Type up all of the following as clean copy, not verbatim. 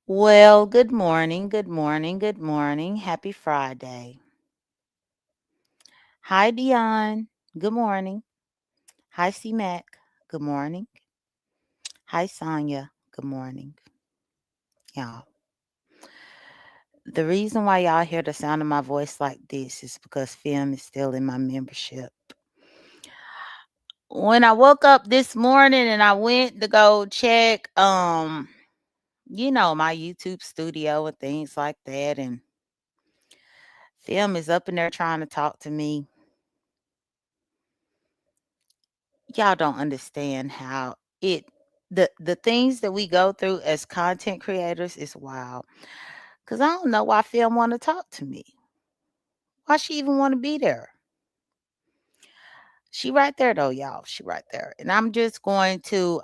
Well, good morning, good morning, good morning. Happy Friday. Hi, Dion. Good morning. Hi, C Mac. Good morning. Hi, Sonia. Good morning. Y'all. The reason why y'all hear the sound of my voice like this is because film is still in my membership. When I woke up this morning and I went to go check my YouTube studio and things like that, and film is up in there trying to talk to me. Y'all don't understand how the things that we go through as content creators is wild. Cause I don't know why film want to talk to me. Why she even want to be there? She right there though, y'all. She right there. And I'm just going to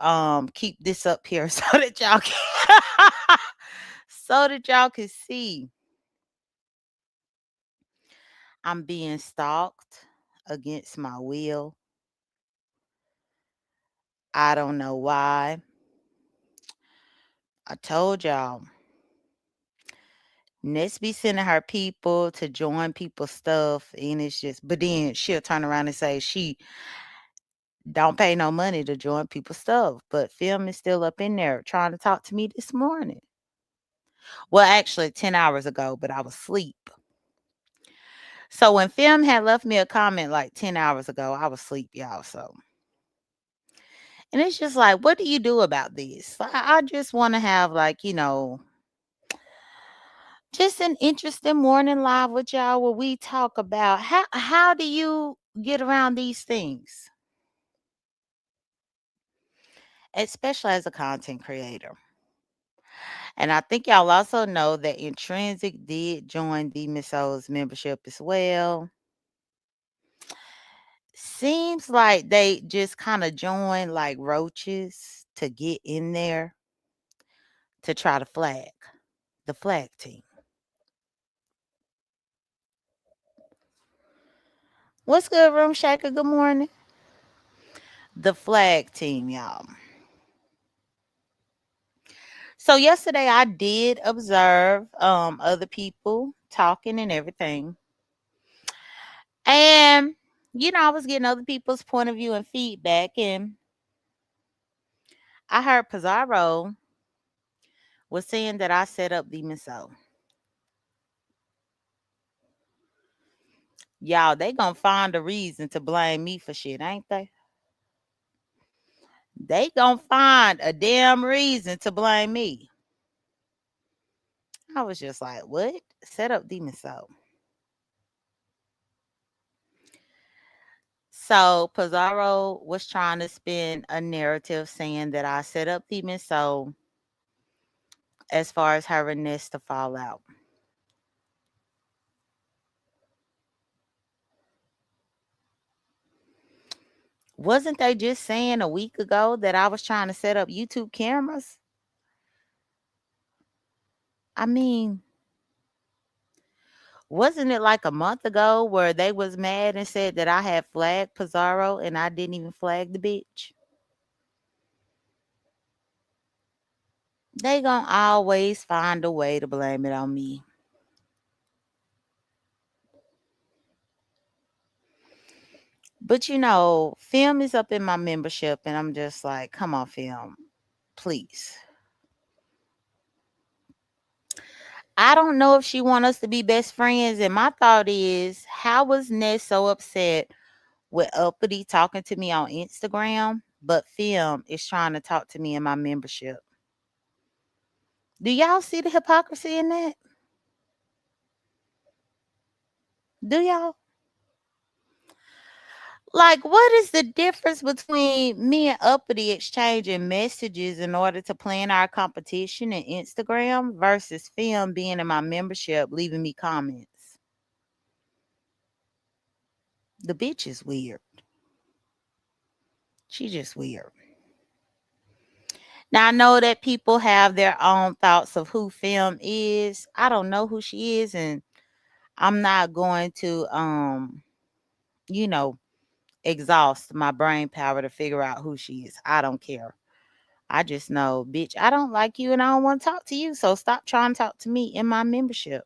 keep this up here so that y'all can so that y'all can see I'm being stalked against my will. I don't know why. I told y'all Ness be sending her people to join people's stuff, and it's just, but then she'll turn around and say she don't pay no money to join people's stuff. But Film is still up in there trying to talk to me this morning. Well, actually, 10 hours ago, but I was asleep. So when Film had left me a comment like 10 hours ago, I was asleep, y'all. So, and it's just like, what do you do about this? I just want to have, like, just an interesting morning live with y'all where we talk about how do you get around these things, especially as a content creator. And I think y'all also know that Intrinsic did join the Miss O's membership as well. Seems like they just kind of joined like roaches to get in there to try to flag the flag team. What's good, Room Shaker? Good morning. The flag team, y'all. So yesterday I did observe other people talking and everything. And I was getting other people's point of view and feedback, and I heard Pizarro was saying that I set up Demon Soul. Y'all, they gonna find a reason to blame me for shit, ain't they? They gonna find a damn reason to blame me. I was just like, what? Set up Demon Soul. So Pizarro was trying to spin a narrative saying that I set up Demon Soul as far as her and Ness to fall out. Wasn't they just saying a week ago that I was trying to set up YouTube cameras? I mean, wasn't it like a month ago where they was mad and said that I had flagged Pizarro and I didn't even flag the bitch? They gonna always find a way to blame it on me. But film is up in my membership and I'm just like, come on, film, please. I don't know if she want us to be best friends. And my thought is, how was Ness so upset with Uppity talking to me on Instagram, but Film is trying to talk to me in my membership? Do y'all see the hypocrisy in that? Do y'all? Like, what is the difference between me and Uppity exchanging messages in order to plan our competition in Instagram versus Film being in my membership, leaving me comments? The bitch is weird. She just weird. Now I know that people have their own thoughts of who Film is. I don't know who she is, and I'm not going to you know, exhaust my brain power to figure out who she is. I don't care. I just know, bitch, I don't like you and I don't want to talk to you. So stop trying to talk to me in my membership.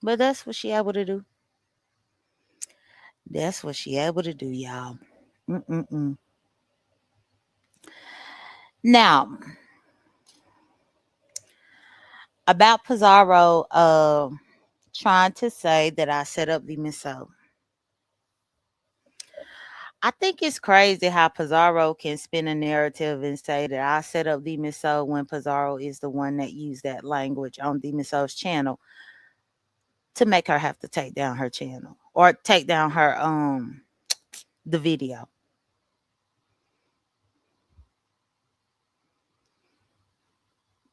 But that's what she able to do. That's what she able to do, y'all. Mm-mm-mm. Now, about Pizarro trying to say that I set up the miso. I think it's crazy how Pizarro can spin a narrative and say that I set up the miso when Pizarro is the one that used that language on the miso's channel to make her have to take down her channel or take down her the video.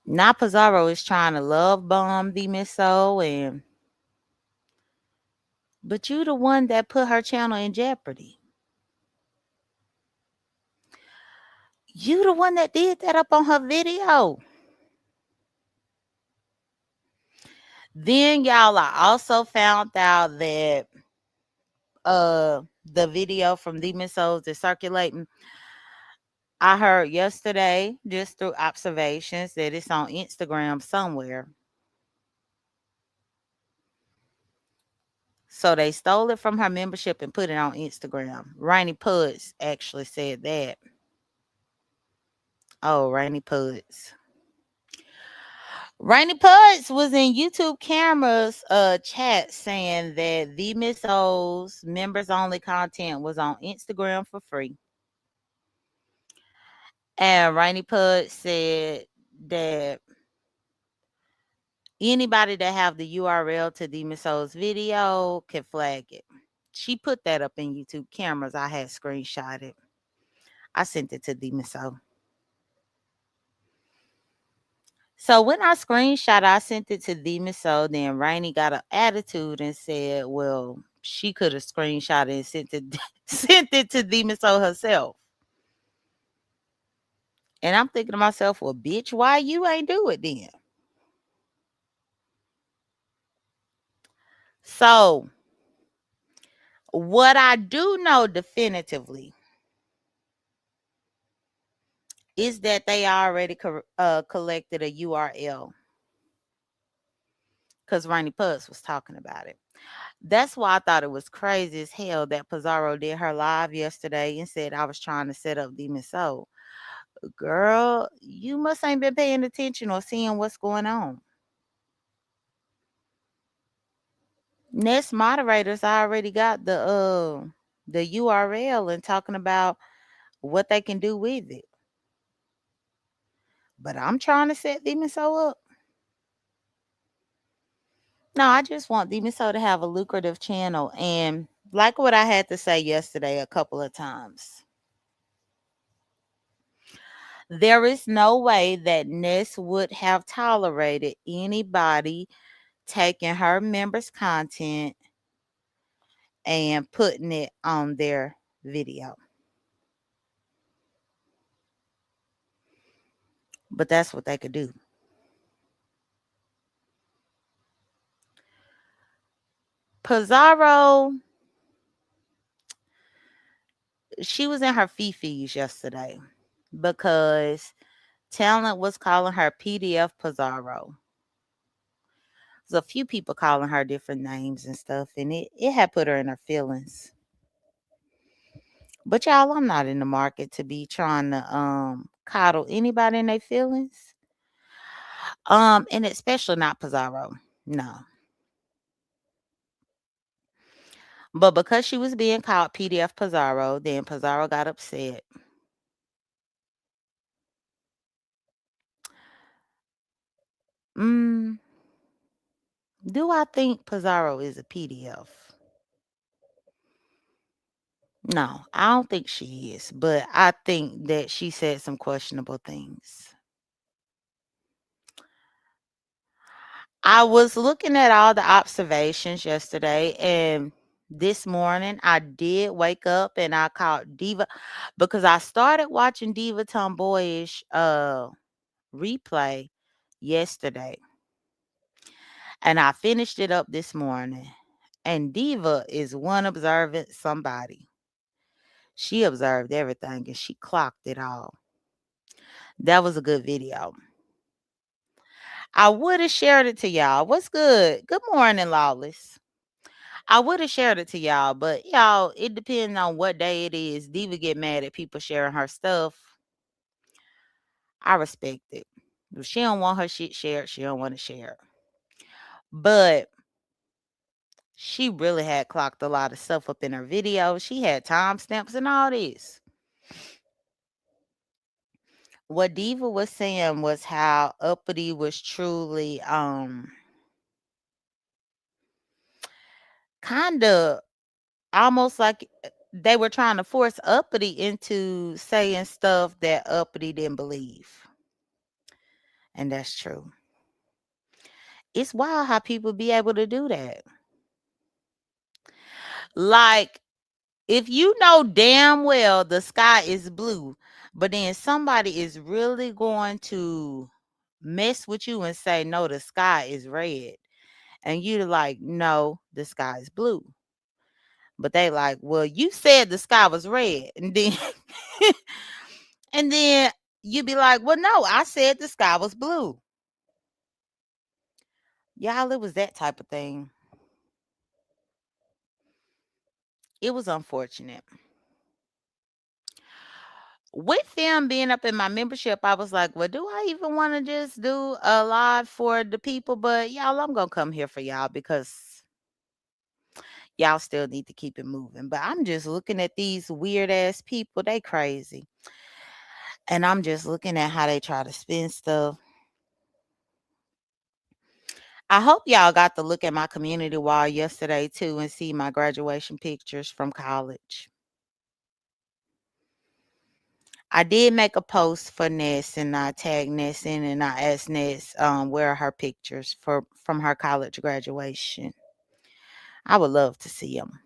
Now Pizarro is trying to love bomb the miso and but you the one that put her channel in jeopardy. You the one that did that up on her video. Then y'all, I also found out that the video from Demon Souls is circulating. I heard yesterday, just through observations, that it's on Instagram somewhere. So they stole it from her membership and put it on Instagram. Rainy Puds actually said that. Oh, Rainy Puds. Rainy Puds was in YouTube cameras chat saying that the Miss O's members only content was on Instagram for free. And Rainy Puds said that anybody that have the URL to the Miss O's video can flag it. She put that up in YouTube cameras. I had screenshotted. I sent it to the Miss O. So when I screenshot, I sent it to the Miss O. Then Rainy got an attitude and said, "Well, she could have screenshot and sent it sent it to the Miss O herself." And I'm thinking to myself, "Well, bitch, why you ain't do it then?" So what I do know definitively is that they already collected a URL because Rainy Puss was talking about it. That's why I thought it was crazy as hell that Pizarro did her live yesterday and said I was trying to set up Demon Soul. Girl, you must ain't been paying attention or seeing what's going on. Nest moderators already got the URL and talking about what they can do with it. But I'm trying to set Demon Soul up. No, I just want Demon Soul to have a lucrative channel. And like what I had to say yesterday a couple of times, there is no way that Ness would have tolerated anybody taking her members' content and putting it on their video. But that's what they could do. Pizarro, she was in her fifis yesterday because Talent was calling her PDF Pizarro. There's a few people calling her different names and stuff, and it had put her in her feelings. But y'all, I'm not in the market to be trying to coddle anybody in their feelings. And especially not Pizarro. No. But because she was being called PDF Pizarro, then Pizarro got upset. Mm, do I think Pizarro is a PDF? No, I don't think she is, but I think that she said some questionable things. I was looking at all the observations yesterday, and this morning I did wake up and I called Diva because I started watching Diva Tomboyish replay yesterday, and I finished it up this morning. And Diva is one observant somebody. She observed everything and she clocked it all. That was a good video. I would have shared it to y'all. What's good? Good morning, Lawless. I would have shared it to y'all, but y'all, it depends on what day it is. Diva get mad at people sharing her stuff. I respect it. If she don't want her shit shared, she don't want to share it. But she really had clocked a lot of stuff up in her video. She had timestamps and all this. What Diva was saying was how Uppity was truly kind of almost like they were trying to force Uppity into saying stuff that Uppity didn't believe. And that's true. It's wild how people be able to do that. Like, if you know damn well the sky is blue, but then somebody is really going to mess with you and say, no, the sky is red. And you're like, no, the sky is blue. But they like, well, you said the sky was red. And then and then you be like, well, no, I said the sky was blue. Y'all, it was that type of thing. It was unfortunate. With them being up in my membership, I was like, well, do I even want to just do a live for the people? But y'all, I'm going to come here for y'all because y'all still need to keep it moving. But I'm just looking at these weird ass people. They crazy. And I'm just looking at how they try to spin stuff. I hope y'all got to look at my community wall yesterday too and see my graduation pictures from college. I did make a post for Ness and I tagged Ness in and I asked Ness where are her pictures from her college graduation. I would love to see them.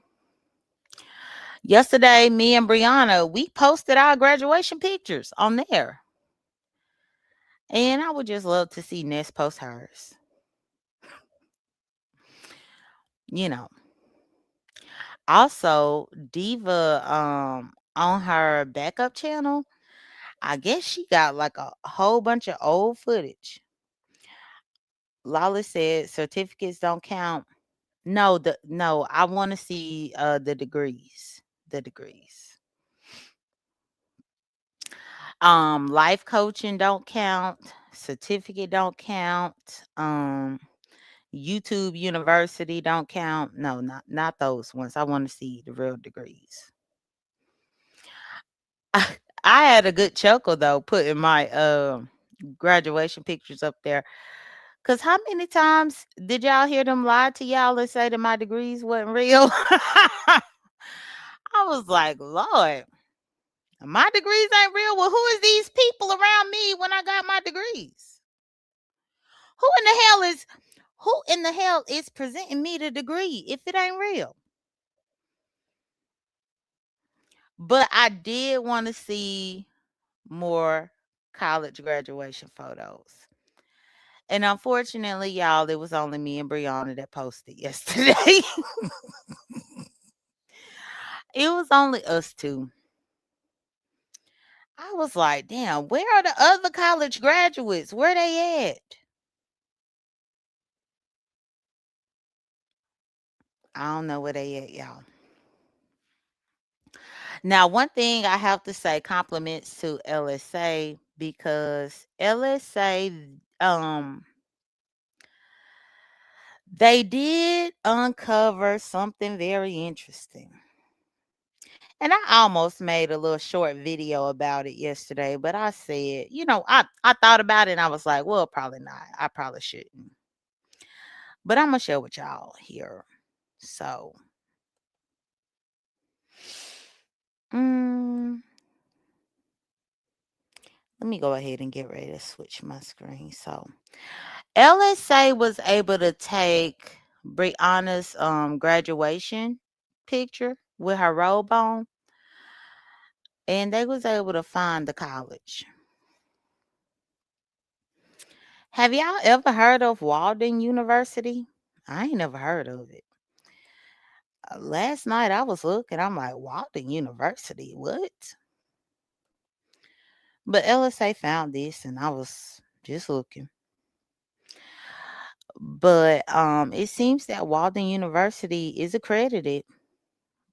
Yesterday, me and Brianna, we posted our graduation pictures on there. And I would just love to see Ness post hers. You know. Also, Diva on her backup channel, I guess she got like a whole bunch of old footage. Lala said certificates don't count. No, I want to see the degrees. The degrees. Life coaching don't count. Certificate don't count. YouTube University don't count. No, not those ones. I want to see the real degrees. I had a good chuckle though putting my graduation pictures up there. Cause how many times did y'all hear them lie to y'all and say that my degrees wasn't real? I was like, Lord, my degrees ain't real. Well, who is these people around me when I got my degrees? Who in the hell is presenting me the degree if it ain't real? But I did want to see more college graduation photos. And unfortunately, y'all, it was only me and Brianna that posted yesterday. It was only us two. I was like, damn, where are the other college graduates? Where they at? I don't know where they at, y'all. Now, one thing I have to say compliments to LSA because LSA they did uncover something very interesting. And I almost made a little short video about it yesterday, but I said, I thought about it and I was like, well, probably not. I probably shouldn't. But I'm gonna share with y'all here. So, mm, let me go ahead and get ready to switch my screen. So, LSA was able to take Brianna's graduation picture with her robe on, and they was able to find the college. Have y'all ever heard of Walden University? I ain't never heard of it. Last night I was looking, I'm like, Walden University, what? But LSA found this and I was just looking. But it seems that Walden University is accredited.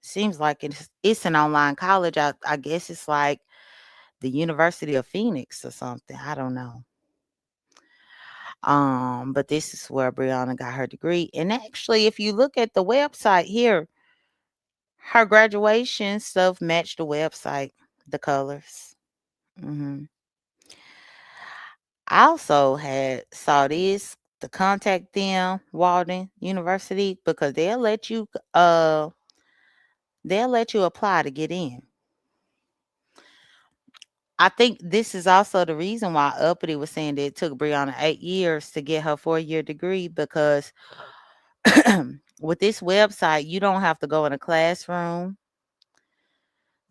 Seems like it's an online college. I guess it's like the University of Phoenix or something. I don't know. But this is where Brianna got her degree. And actually, if you look at the website here, her graduation stuff matched the website, the colors. hmm I also had saw this to contact them, Walden University, because they'll let you apply to get in. I think this is also the reason why Uppity was saying that it took Brianna 8 years to get her 4 year degree because with this website, you don't have to go in a classroom.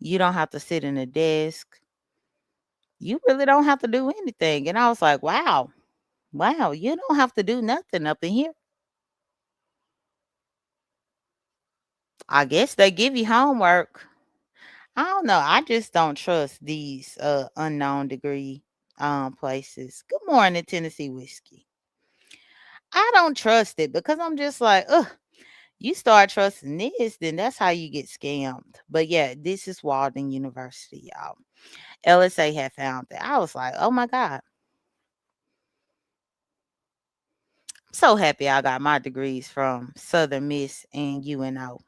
You don't have to sit in a desk. You really don't have to do anything. And I was like, wow, wow, you don't have to do nothing up in here. I guess they give you homework. I don't know. I just don't trust these unknown degree places. Good morning, Tennessee whiskey. I don't trust it because I'm just like, ugh, you start trusting this, then that's how you get scammed. But yeah, this is Walden University, y'all. LSA had found that. I was like, oh my God. I'm so happy I got my degrees from Southern Miss and UNO.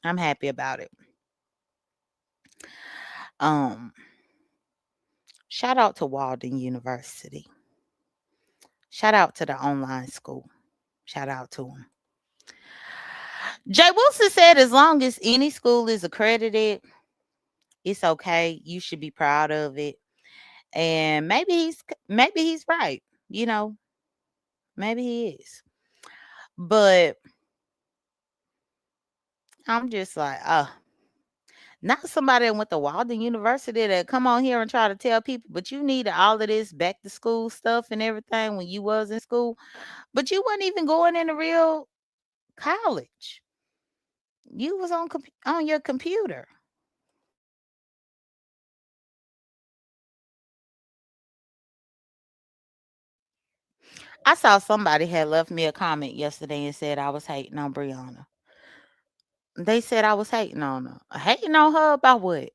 I'm happy about it. Um, Shout out to Walden University. Shout out to the online school. Shout out to them. Jay Wilson said as long as any school is accredited, it's okay. You should be proud of it. And maybe he's right. You know, maybe he is. But I'm just like, not somebody that went to Walden University that come on here and try to tell people, but you needed all of this back to school stuff and everything when you was in school, but you wasn't even going into real college. You was on your computer. I saw somebody had left me a comment yesterday and said I was hating on Brianna. They said I was hating on her. Hating on her about what?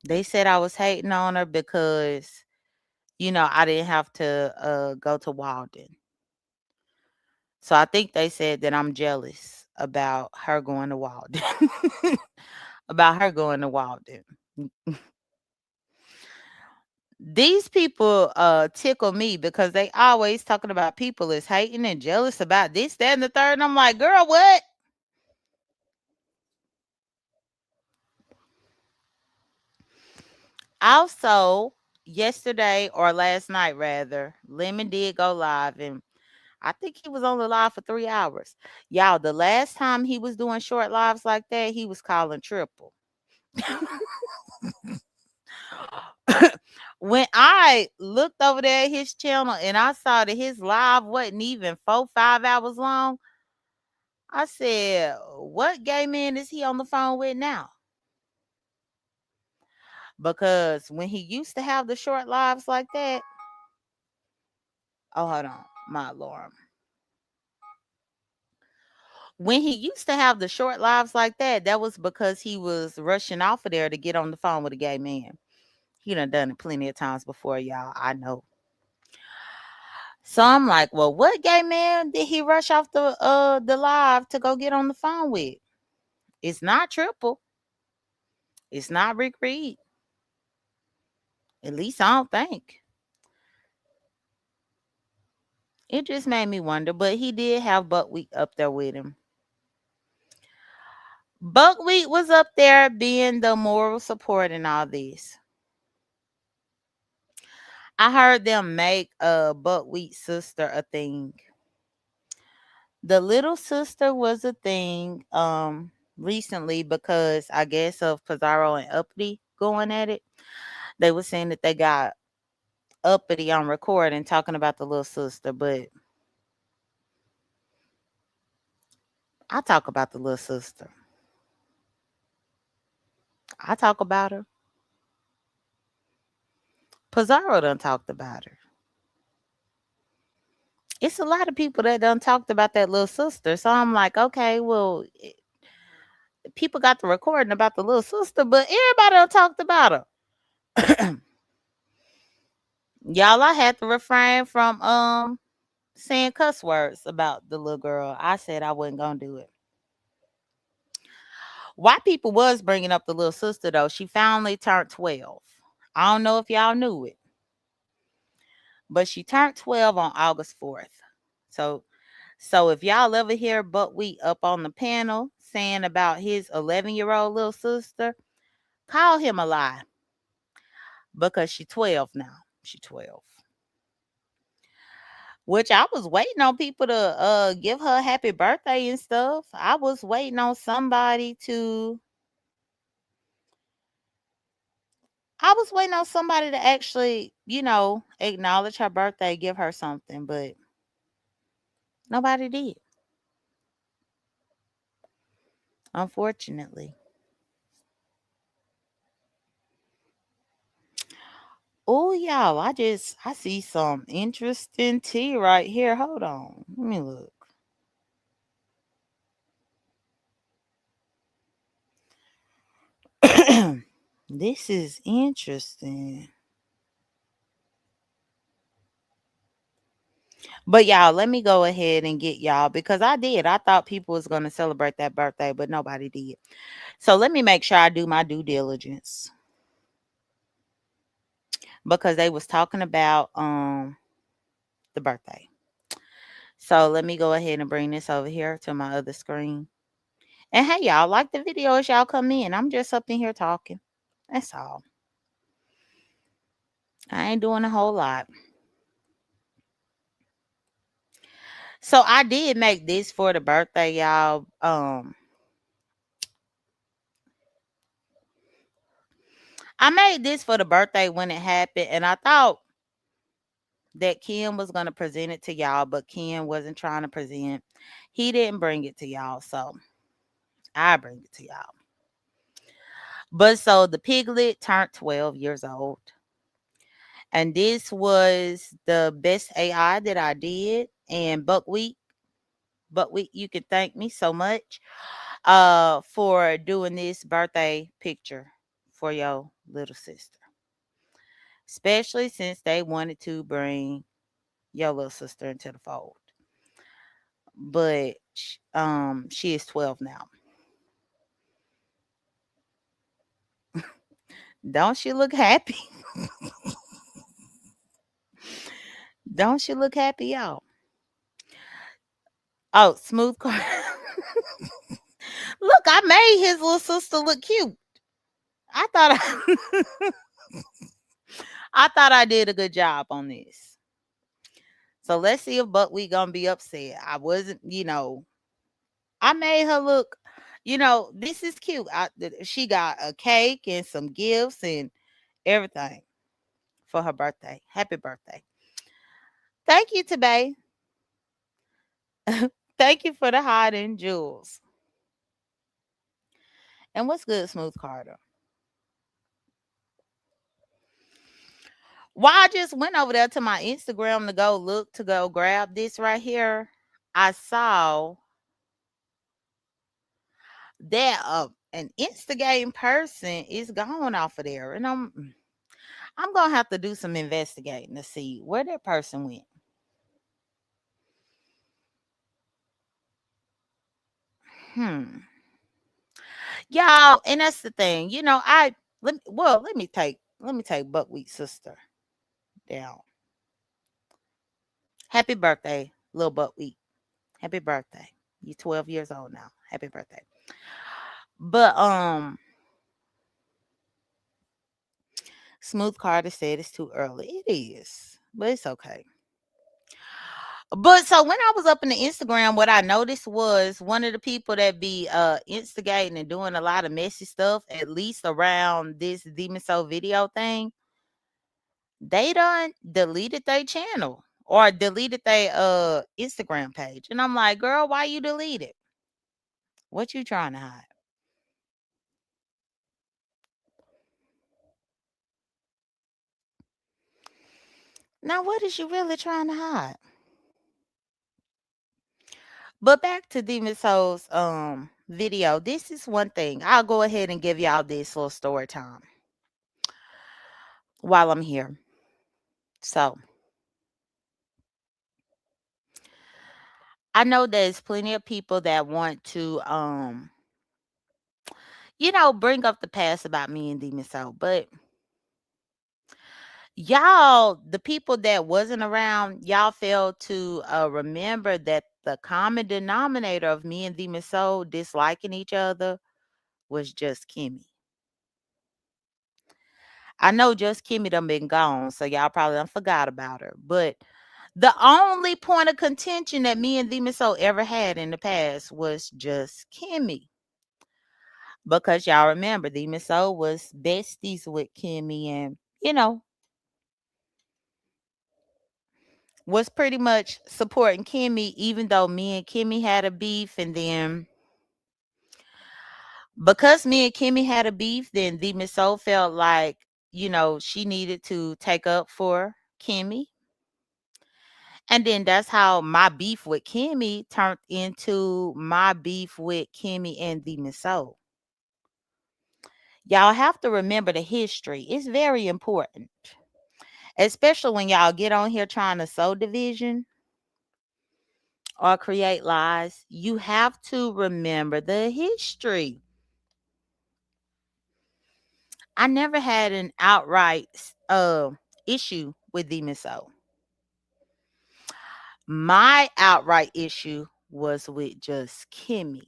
They said I was hating on her because, I didn't have to go to Walden. So I think they said that I'm jealous about her going to Walden. About her going to Walden. These people tickle me because they always talking about people is hating and jealous about this, that, and the third. And I'm like, girl, what? Also, yesterday or last night rather, Lemon did go live and I think he was only live for 3 hours. Y'all, the last time he was doing short lives like that, he was calling triple. When I looked over there at his channel and I saw that his live wasn't even 4, 5 hours long, I said, what gay man is he on the phone with now? Because when he used to have the short lives like that, oh, hold on, my alarm. When he used to have the short lives like that was because he was rushing off of there to get on the phone with a gay man. He done it plenty of times before, y'all. I know. So I'm like, well, what gay man did he rush off the live to go get on the phone with? It's not Triple. It's not Rick Reed. At least I don't think. It just made me wonder, but he did have Buckwheat up there with him. Buckwheat was up there being the moral support in all this. I heard them make a Buckwheat sister a thing. The little sister was a thing recently because I guess of Pizarro and Uppity going at it. They were saying that they got Uppity on recording talking about the little sister, but I talk about the little sister. I talk about her. Pizarro done talked about her. It's a lot of people that done talked about that little sister. So I'm like, okay, well, people got the recording about the little sister, but everybody done talked about her. Y'all, I had to refrain from saying cuss words about the little girl. I said I wasn't gonna do it. White people was bringing up the little sister though. She finally turned 12. I don't know if y'all knew it, but she turned 12 on August 4th. So if y'all ever hear Buckwheat up on the panel saying about his 11-year-old little sister, call him a lie because she 12 now. She 12. Which I was waiting on people to give her a happy birthday and stuff. I was waiting on somebody to actually, acknowledge her birthday, give her something, but nobody did, unfortunately. Oh, y'all, I see some interesting tea right here. Hold on. Let me look. This is interesting. But y'all, let me go ahead and get y'all because I did. I thought people was going to celebrate that birthday, but nobody did. So let me make sure I do my due diligence because they was talking about the birthday. So let me go ahead and bring this over here to my other screen. And hey, y'all, like the video as y'all come in. I'm just up in here talking. That's all. I ain't doing a whole lot. So I did make this for the birthday, y'all. I made this for the birthday when it happened, and I thought that Ken was gonna present it to y'all, but Ken wasn't trying to present. He didn't bring it to y'all, so I bring it to y'all. But so the piglet turned 12 years old. And this was the best AI that I did. And Buckwheat, you can thank me so much for doing this birthday picture for your little sister. Especially since they wanted to bring your little sister into the fold. But she is 12 now. Don't she look happy? Don't she look happy, y'all? Oh, smooth car. Look, I made his little sister look cute. I thought I thought I did a good job on this. So let's see if Buckwheat gonna be upset. I wasn't, I made her look, this is cute. She got a cake and some gifts and everything for her birthday. Happy birthday. Thank you, Tabay. Thank you for the hiding jewels. And what's good, Smooth Carter? While I just went over there to my Instagram to go grab this right here, I saw that an instigating person is gone off of there. And I'm gonna have to do some investigating to see where that person went. Hmm. Y'all, and that's the thing. Let me take Buckwheat sister down. Happy birthday, little Buckwheat. Happy birthday. You're 12 years old now. Happy birthday. But Smooth Carter said it's too early. It is, but it's okay. But so when I was up in the Instagram, what I noticed was one of the people that be instigating and doing a lot of messy stuff, at least around this Demon Soul video thing, they done deleted their channel or deleted their Instagram page. And I'm like, girl, why you delete it? What you trying to hide? Now, what is you really trying to hide? But back to Demon Souls video. This is one thing. I'll go ahead and give y'all this little story time while I'm here. So I know there's plenty of people that want to bring up the past about me and Demon Soul. But y'all, the people that wasn't around, y'all failed to remember that the common denominator of me and Demon Soul disliking each other was just Kimmy. I know just Kimmy done been gone, so y'all probably done forgot about her. But the only point of contention that me and Demon Soul ever had in the past was just Kimmy. Because y'all remember Demon Soul was besties with Kimmy and, was pretty much supporting Kimmy, even though me and Kimmy had a beef. And then because me and Kimmy had a beef, then Demon Soul felt like, she needed to take up for Kimmy. And then that's how my beef with Kimmy turned into my beef with Kimmy and Demon Soul. Y'all have to remember the history. It's very important. Especially when y'all get on here trying to sow division or create lies. You have to remember the history. I never had an outright issue with Demon Soul. My outright issue was with just Kimmy.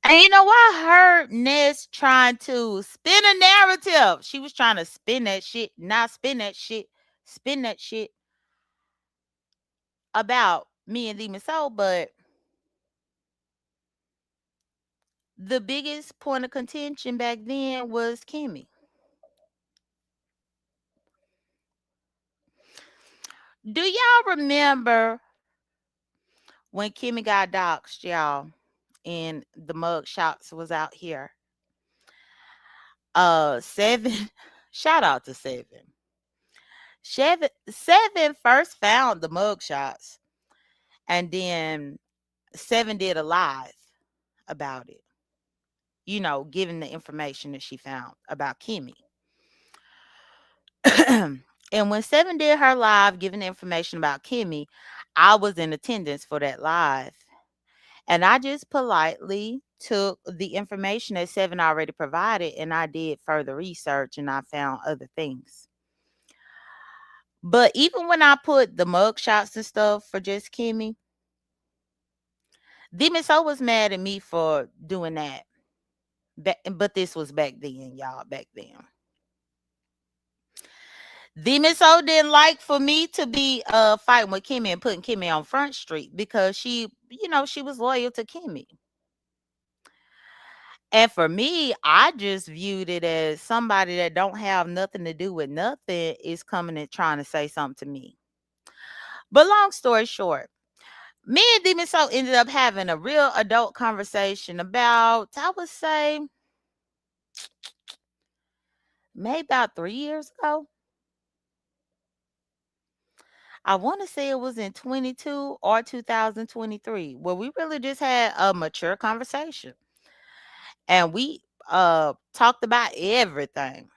And you know what? I heard Ness trying to spin a narrative. She was trying to spin that shit, not spin that shit about me and Demon Soul. But the biggest point of contention back then was Kimmy. Do y'all remember when Kimmy got doxxed, y'all, and the mug shots was out here? Seven, shout out to Seven. Seven first found the mug shots, and then Seven did a live about it, giving the information that she found about Kimmy. And when Seven did her live giving the information about Kimmy, I was in attendance for that live. And I just politely took the information that Seven already provided and I did further research and I found other things. But even when I put the mug shots and stuff for just Kimmy, Demon Soul was mad at me for doing that. But this was back then, y'all, back then. Demon Soul didn't like for me to be fighting with Kimmy and putting Kimmy on Front Street because she was loyal to Kimmy. And for me, I just viewed it as somebody that don't have nothing to do with nothing is coming and trying to say something to me. But long story short, me and Demon Soul ended up having a real adult conversation about, I would say, maybe about 3 years ago. I want to say it was in 22 or 2023, where we really just had a mature conversation. And we talked about everything.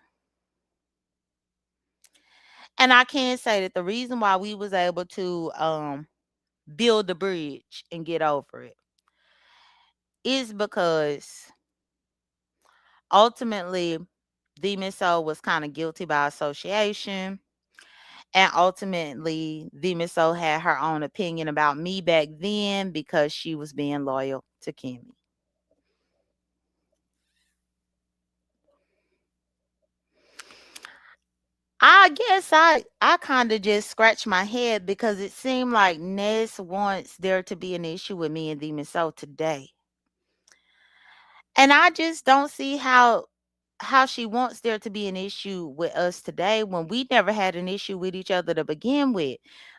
And I can say that the reason why we was able to build the bridge and get over it is because ultimately Demon Soul was kind of guilty by association. And ultimately, Demon Soul had her own opinion about me back then because she was being loyal to Kimmy. I guess I kind of just scratched my head because it seemed like Ness wants there to be an issue with me and Demon Soul today. And I just don't see how she wants there to be an issue with us today when we never had an issue with each other to begin with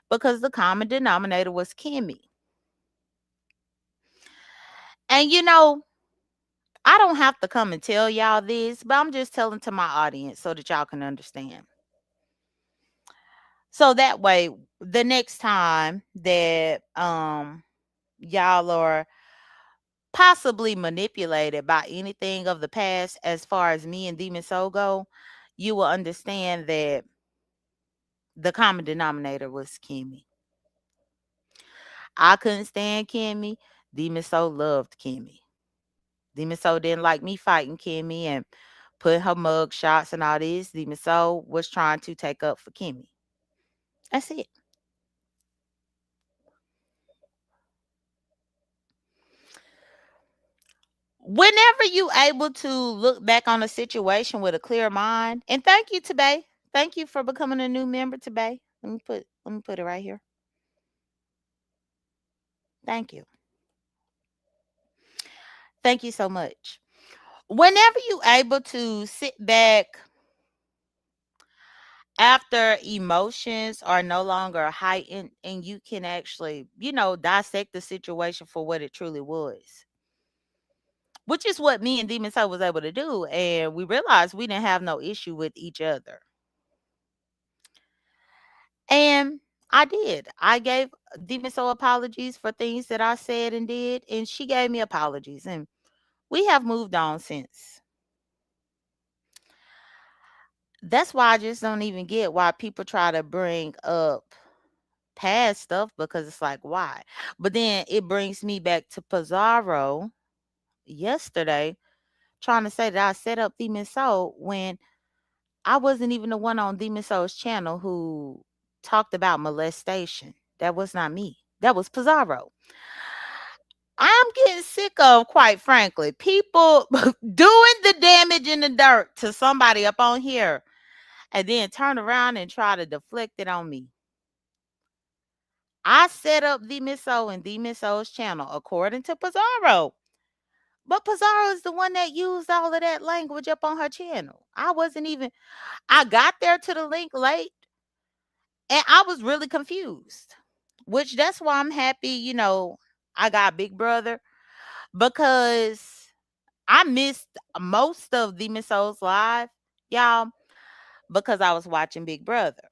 because the common denominator was Kimmy. And I don't have to come and tell y'all this, but I'm just telling to my audience so that y'all can understand. So that way, the next time that y'all are possibly manipulated by anything of the past as far as me and Demon Soul go, you will understand that the common denominator was Kimmy. I couldn't stand Kimmy. Demon Soul loved Kimmy. Demon Soul didn't like me fighting Kimmy and put her mug shots and all this. Demon Soul was trying to take up for Kimmy. That's it. Whenever you able to look back on a situation with a clear mind, and thank you, Tabay. Thank you for becoming a new member, Tabay. Let me put it right here. Thank you. Thank you so much. Whenever you able to sit back after emotions are no longer heightened and you can actually, dissect the situation for what it truly was. Which is what me and Demon Soul was able to do. And we realized we didn't have no issue with each other. And I did. I gave Demon Soul apologies for things that I said and did, and she gave me apologies. And we have moved on since. That's why I just don't even get why people try to bring up past stuff because it's like, why? But then it brings me back to Pizarro yesterday trying to say that I set up Demon Soul when I wasn't even the one on Demon Soul's channel who talked about molestation. That was not me. That was Pizarro. I'm getting sick of, quite frankly, people doing the damage in the dirt to somebody up on here and then turn around and try to deflect it on me. I set up Demon Soul and Demon Soul's channel according to Pizarro. But Pizarro is the one that used all of that language up on her channel. I got there to the link late and I was really confused. Which that's why I'm happy, I got Big Brother because I missed most of Demon Souls live, y'all, because I was watching Big Brother.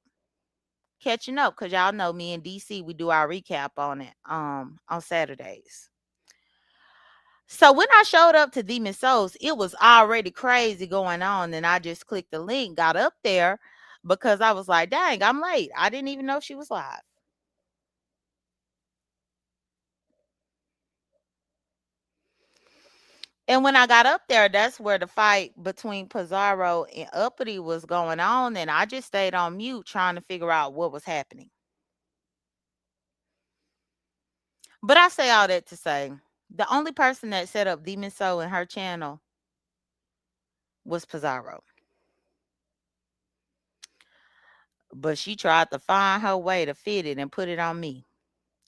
Catching up, because y'all know me and DC, we do our recap on it on Saturdays. So when I showed up to Demon Souls, it was already crazy going on. And I just clicked the link, got up there because I was like, dang, I'm late. I didn't even know she was live. And when I got up there, that's where the fight between Pizarro and Uppity was going on. And I just stayed on mute trying to figure out what was happening. But I say all that to say the only person that set up Demon Soul in her channel was Pizarro. But she tried to find her way to fit it and put it on me.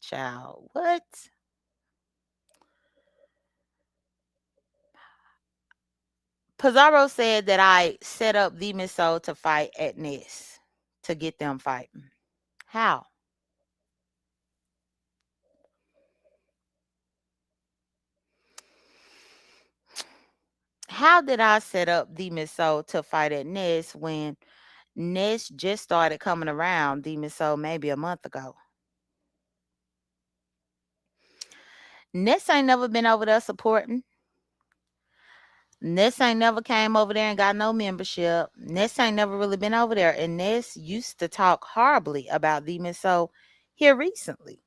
Child, what? Pizarro said that I set up Demon Soul to fight at Ness to get them fighting. How? How did I set up Demon Soul to fight at Ness when Ness just started coming around Demon Soul maybe a month ago? Ness ain't never been over there supporting. Ness ain't never came over there and got no membership. Ness ain't never really been over there. And Ness used to talk horribly about Demon Soul here recently.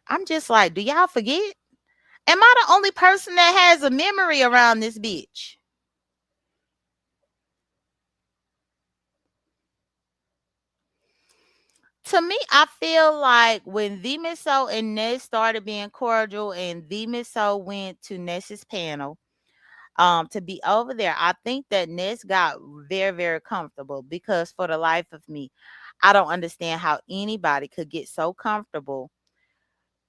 I'm just like, do y'all forget? Am I the only person that has a memory around this bitch? To me, I feel like when Demon Soul and Ness started being cordial and Demon Soul went to Ness's panel, to be over there, I think that Ness got very, very comfortable because for the life of me, I don't understand how anybody could get so comfortable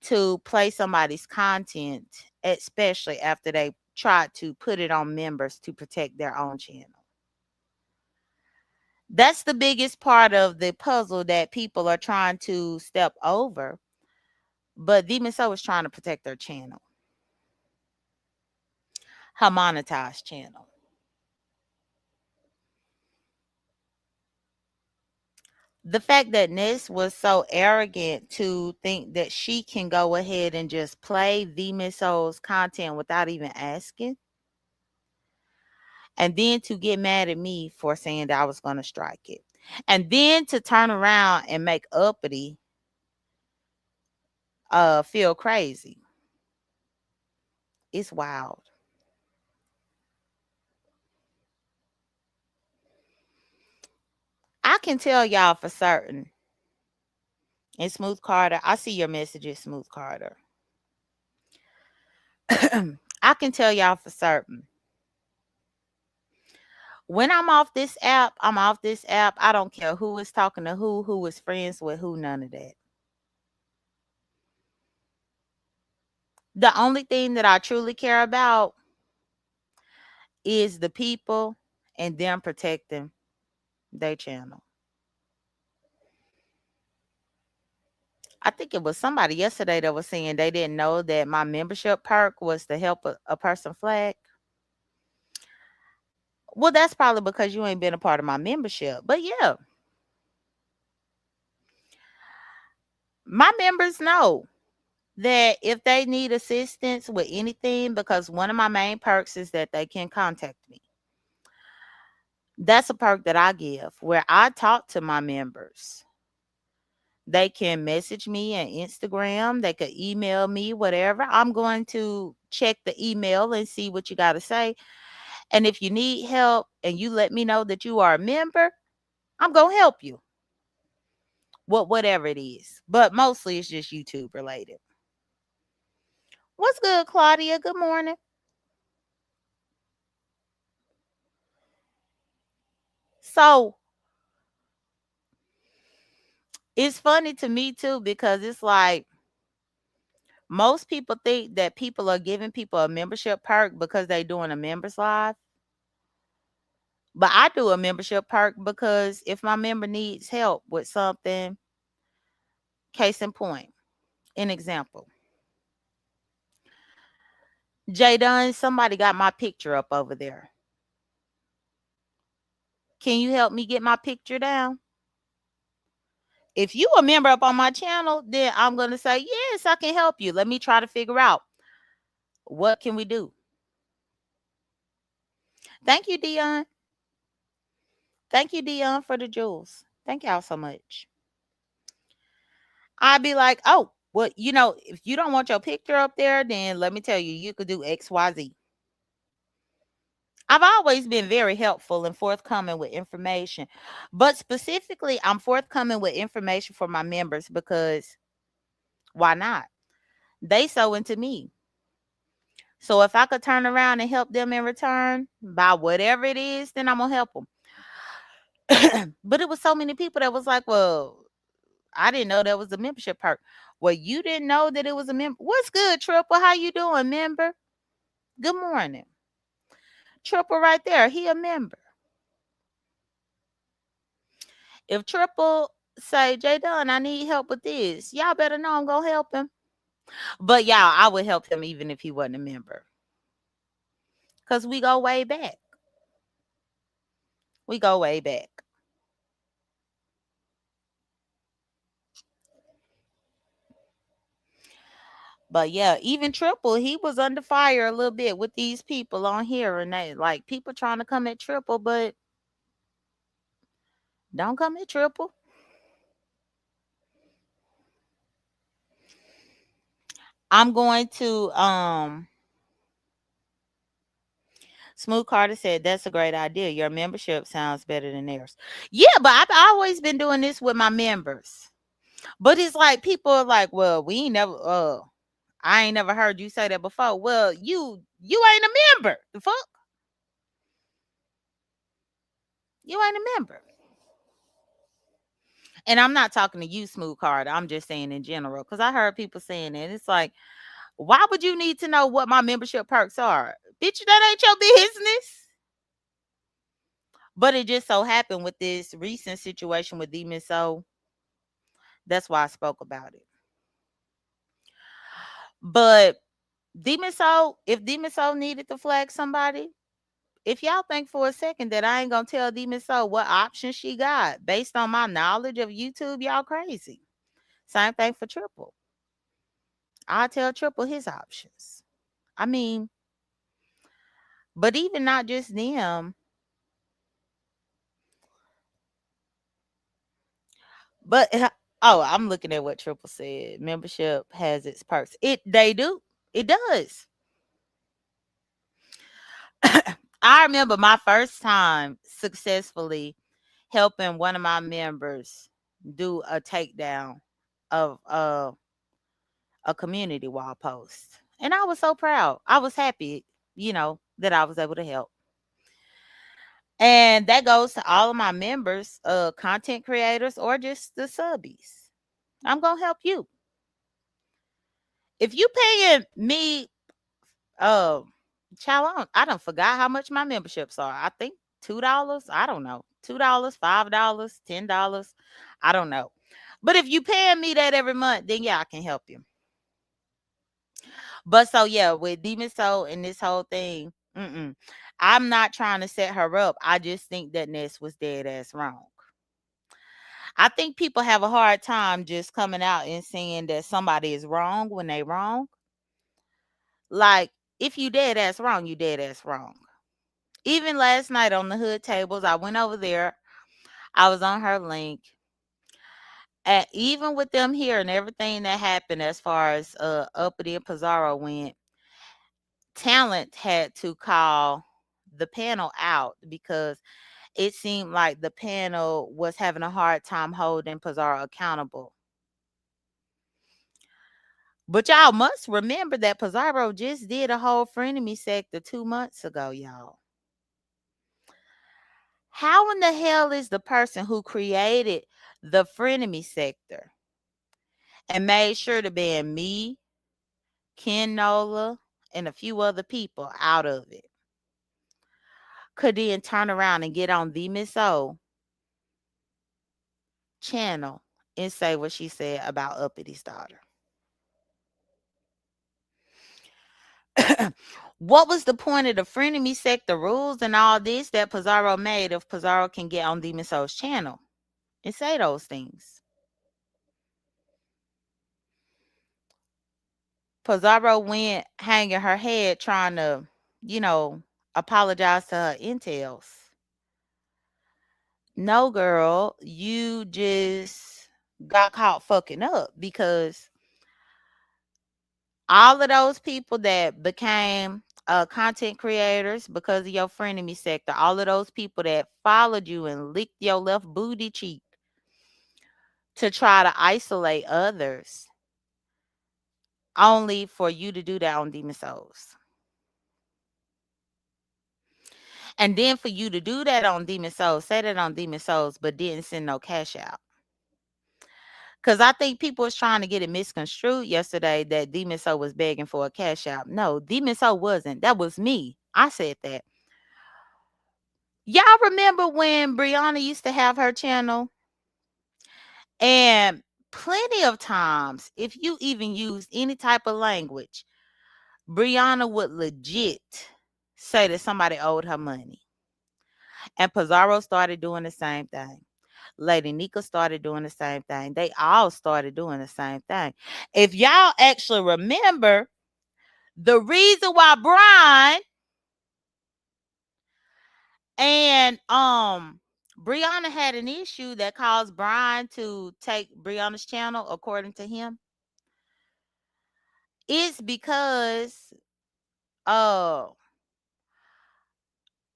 to play somebody's content, especially after they tried to put it on members to protect their own channel. That's the biggest part of the puzzle that people are trying to step over But Demon Soul was trying to protect her channel, her monetized channel. The fact that Ness was so arrogant to think that she can go ahead and just play Demon Soul's content without even asking, and then to get mad at me for saying that I was going to strike it, and then to turn around and make Uppity feel crazy. It's wild. I can tell y'all for certain. And Smooth Carter, I see your messages, Smooth Carter. I can tell y'all for certain. When I'm off this app, I'm off this app. I don't care who is talking to who is friends with who, none of that. The only thing that I truly care about is the people and them protecting their channel. I think it was somebody yesterday that was saying they didn't know that my membership perk was to help a person flag. Well, that's probably because you ain't been a part of my membership. But yeah, my members know that if they need assistance with anything, because one of my main perks is that they can contact me. That's a perk that I give where I talk to my members. They can message me on Instagram. They could email me, whatever. I'm going to check the email and see what you got to say. And if you need help and you let me know that you are a member, I'm going to help you. Whatever it is. But mostly it's just YouTube related. What's good, Claudia? Good morning. So it's funny to me too, because it's like most people think that people are giving people a membership perk because they're doing a members live. But I do a membership perk because if my member needs help with something, case in point, an example. Jay Dunn, somebody got my picture up over there. Can you help me get my picture down? If you a member up on my channel, then I'm going to say, yes, I can help you. Let me try to figure out what can we do. Thank you, Dion. Thank you, Dion, for the jewels. Thank y'all so much. I'd be like, oh, well, if you don't want your picture up there, then let me tell you, you could do XYZ. I've always been very helpful and forthcoming with information, but specifically, I'm forthcoming with information for my members because why not? They sow into me. So if I could turn around and help them in return by whatever it is, then I'm going to help them. But it was so many people that was like, well, I didn't know that was a membership perk. Well, you didn't know that it was a member. What's good, Triple? How you doing, member? Good morning. Triple right there. He a member. If Triple say, Jay Dunn, I need help with this, y'all better know I'm going to help him. But y'all, I would help him even if he wasn't a member. Because we go way back. We go way back. But yeah, even Triple, he was under fire a little bit with these people on here. And they like people trying to come at Triple, but don't come at Triple. I'm going to Smooth Carter said that's a great idea. Your membership sounds better than theirs. Yeah, but I've always been doing this with my members. But it's like people are like, well, we ain't never I ain't never heard you say that before. Well, you ain't a member. The fuck? You ain't a member. And I'm not talking to you, Smooth Carter. I'm just saying in general. Because I heard people saying it. It's like, why would you need to know what my membership perks are? Bitch, that ain't your business. But it just so happened with this recent situation with Demon Soul. That's why I spoke about it. But Demon Soul, if Demon Soul needed to flag somebody, if y'all think for a second that I ain't gonna tell Demon Soul what options she got based on my knowledge of YouTube, y'all crazy. Same thing for Triple. I tell Triple his options. I mean, but even not just them, but oh, I'm looking at what Triple said. Membership has its perks. They do. It does. I remember my first time successfully helping one of my members do a takedown of a community wall post. And I was so proud. I was happy, that I was able to help. And that goes to all of my members, content creators, or just the subbies. I'm gonna help you. If you paying me, uh, child, I don't forgot how much my memberships are. I think $2. I don't know, $2, $5, $10. I don't know. But if you paying me that every month, then yeah, I can help you. But so yeah, with Demon Soul and this whole thing, I'm not trying to set her up. I just think that Ness was dead ass wrong. I think people have a hard time just coming out and saying that somebody is wrong when they wrong. Like, if you dead ass wrong, you dead ass wrong. Even last night on the hood tables, I went over there. I was on her link. And even with them here and everything that happened as far as Uppity and Pizarro went, Talent had to call the panel out because it seemed like the panel was having a hard time holding Pizarro accountable. But y'all must remember that Pizarro just did a whole frenemy sector 2 months ago, y'all. How in the hell is the person who created the frenemy sector and made sure to ban me, Ken Nola, and a few other people out of it could then turn around and get on the Miss O channel and say what she said about Uppity's daughter? What was the point of the frenemy sector rules and all this that Pizarro made if Pizarro can get on Demon Soul's channel and say those things? Pizarro went hanging her head trying to, you know, apologize to her intels. No, girl, you just got caught fucking up because all of those people that became content creators because of your frenemy sector, all of those people that followed you and licked your left booty cheek to try to isolate others, only for you to do that on Demon Souls. And then for you to do that on Demon Souls, say that on Demon Souls, but didn't send no cash out. Because I think people was trying to get it misconstrued yesterday that Demon Soul was begging for a cash out. No, Demon Soul wasn't. That was me. I said that. Y'all remember when Brianna used to have her channel? And plenty of times, if you even use any type of language, Brianna would legit say that somebody owed her money. And Pizarro started doing the same thing. Lady Nika started doing the same thing. They all started doing the same thing. If y'all actually remember, the reason why Brian and Brianna had an issue that caused Brian to take Brianna's channel, according to him, is because uh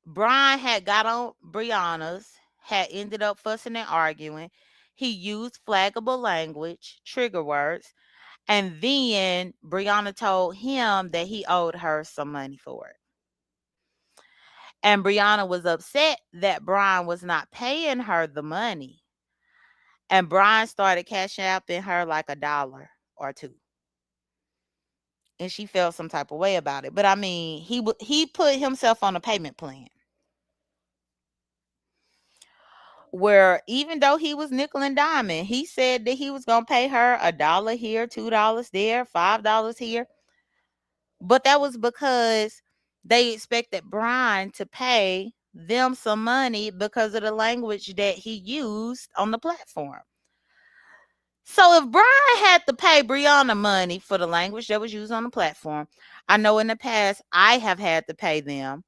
Brian had got on Brianna's, had ended up fussing and arguing. He used flaggable language, trigger words, and then Brianna told him that he owed her some money for it. And Brianna was upset that Brian was not paying her the money. And Brian started cashing out in her like $1 or $2. And she felt some type of way about it. But I mean, he put himself on a payment plan. where even though he was nickel and diamond, he said that he was gonna pay her $1 here, $2 there, $5 here. But that was because they expected Brian to pay them some money because of the language that he used on the platform. So if Brian had to pay Brianna money for the language that was used on the platform, I know in the past I have had to pay them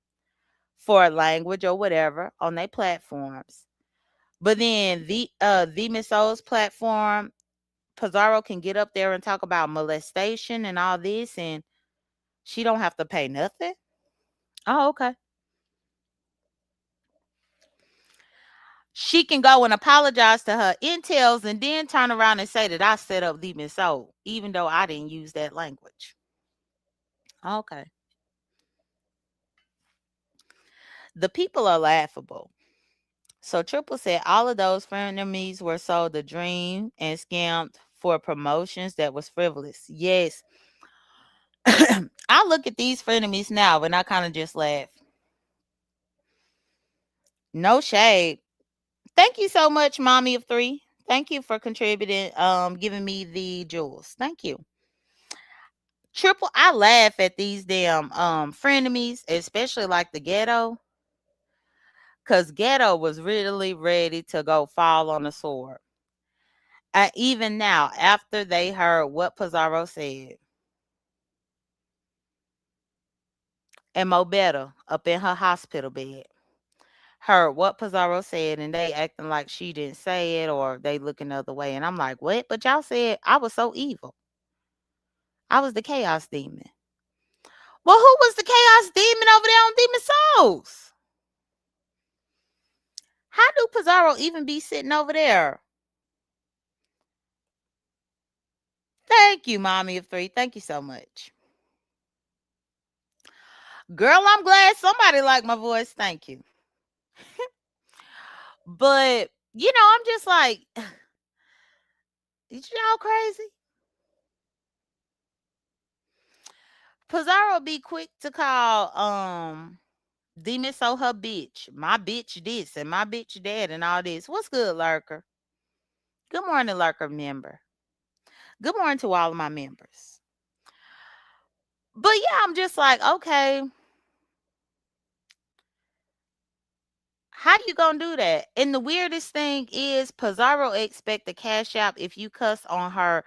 for a language or whatever on their platforms. But then the Miss O's platform, Pizarro can get up there and talk about molestation and all this, and she don't have to pay nothing. Oh, okay. She can go and apologize to her intels and then turn around and say that I set up the Miss O, even though I didn't use that language. Okay. The people are laughable. So Triple said all of those frenemies were sold the dream and scammed for promotions that was frivolous. Yes. I look at these frenemies now and I kind of just laugh. No shade. Thank you so much, Mommy of Three. Thank you for contributing, giving me the jewels. Thank you. Triple, I laugh at these damn frenemies, especially like the ghetto. Cause ghetto was really ready to go fall on the sword. Even now, after they heard what Pizarro said, and Mo Better up in her hospital bed heard what Pizarro said, and they acting like she didn't say it or they looking the other way. And I'm like, what? But y'all said I was so evil. I was the chaos demon. Well, who was the chaos demon over there on Demon Souls? How do Pizarro even be sitting over there? Thank you, Mommy of Three. Thank you so much. Girl, I'm glad somebody liked my voice. Thank you. But, I'm just like, is y'all crazy? Pizarro be quick to call Demon So her bitch. My bitch this and my bitch that and all this. What's good, Lurker? Good morning, Lurker member. Good morning to all of my members. But yeah, I'm just like, okay, how you gonna do that? And the weirdest thing is Pizarro expect the cash app if you cuss on her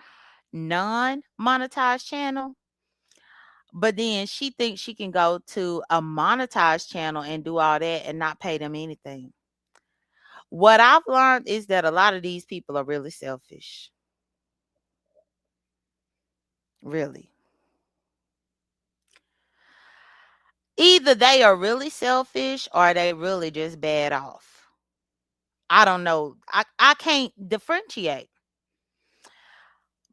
non-monetized channel. But then she thinks she can go to a monetized channel and do all that and not pay them anything. What I've learned is that a lot of these people are really selfish. Really. Either they are really selfish or they really just bad off. I don't know. I can't differentiate.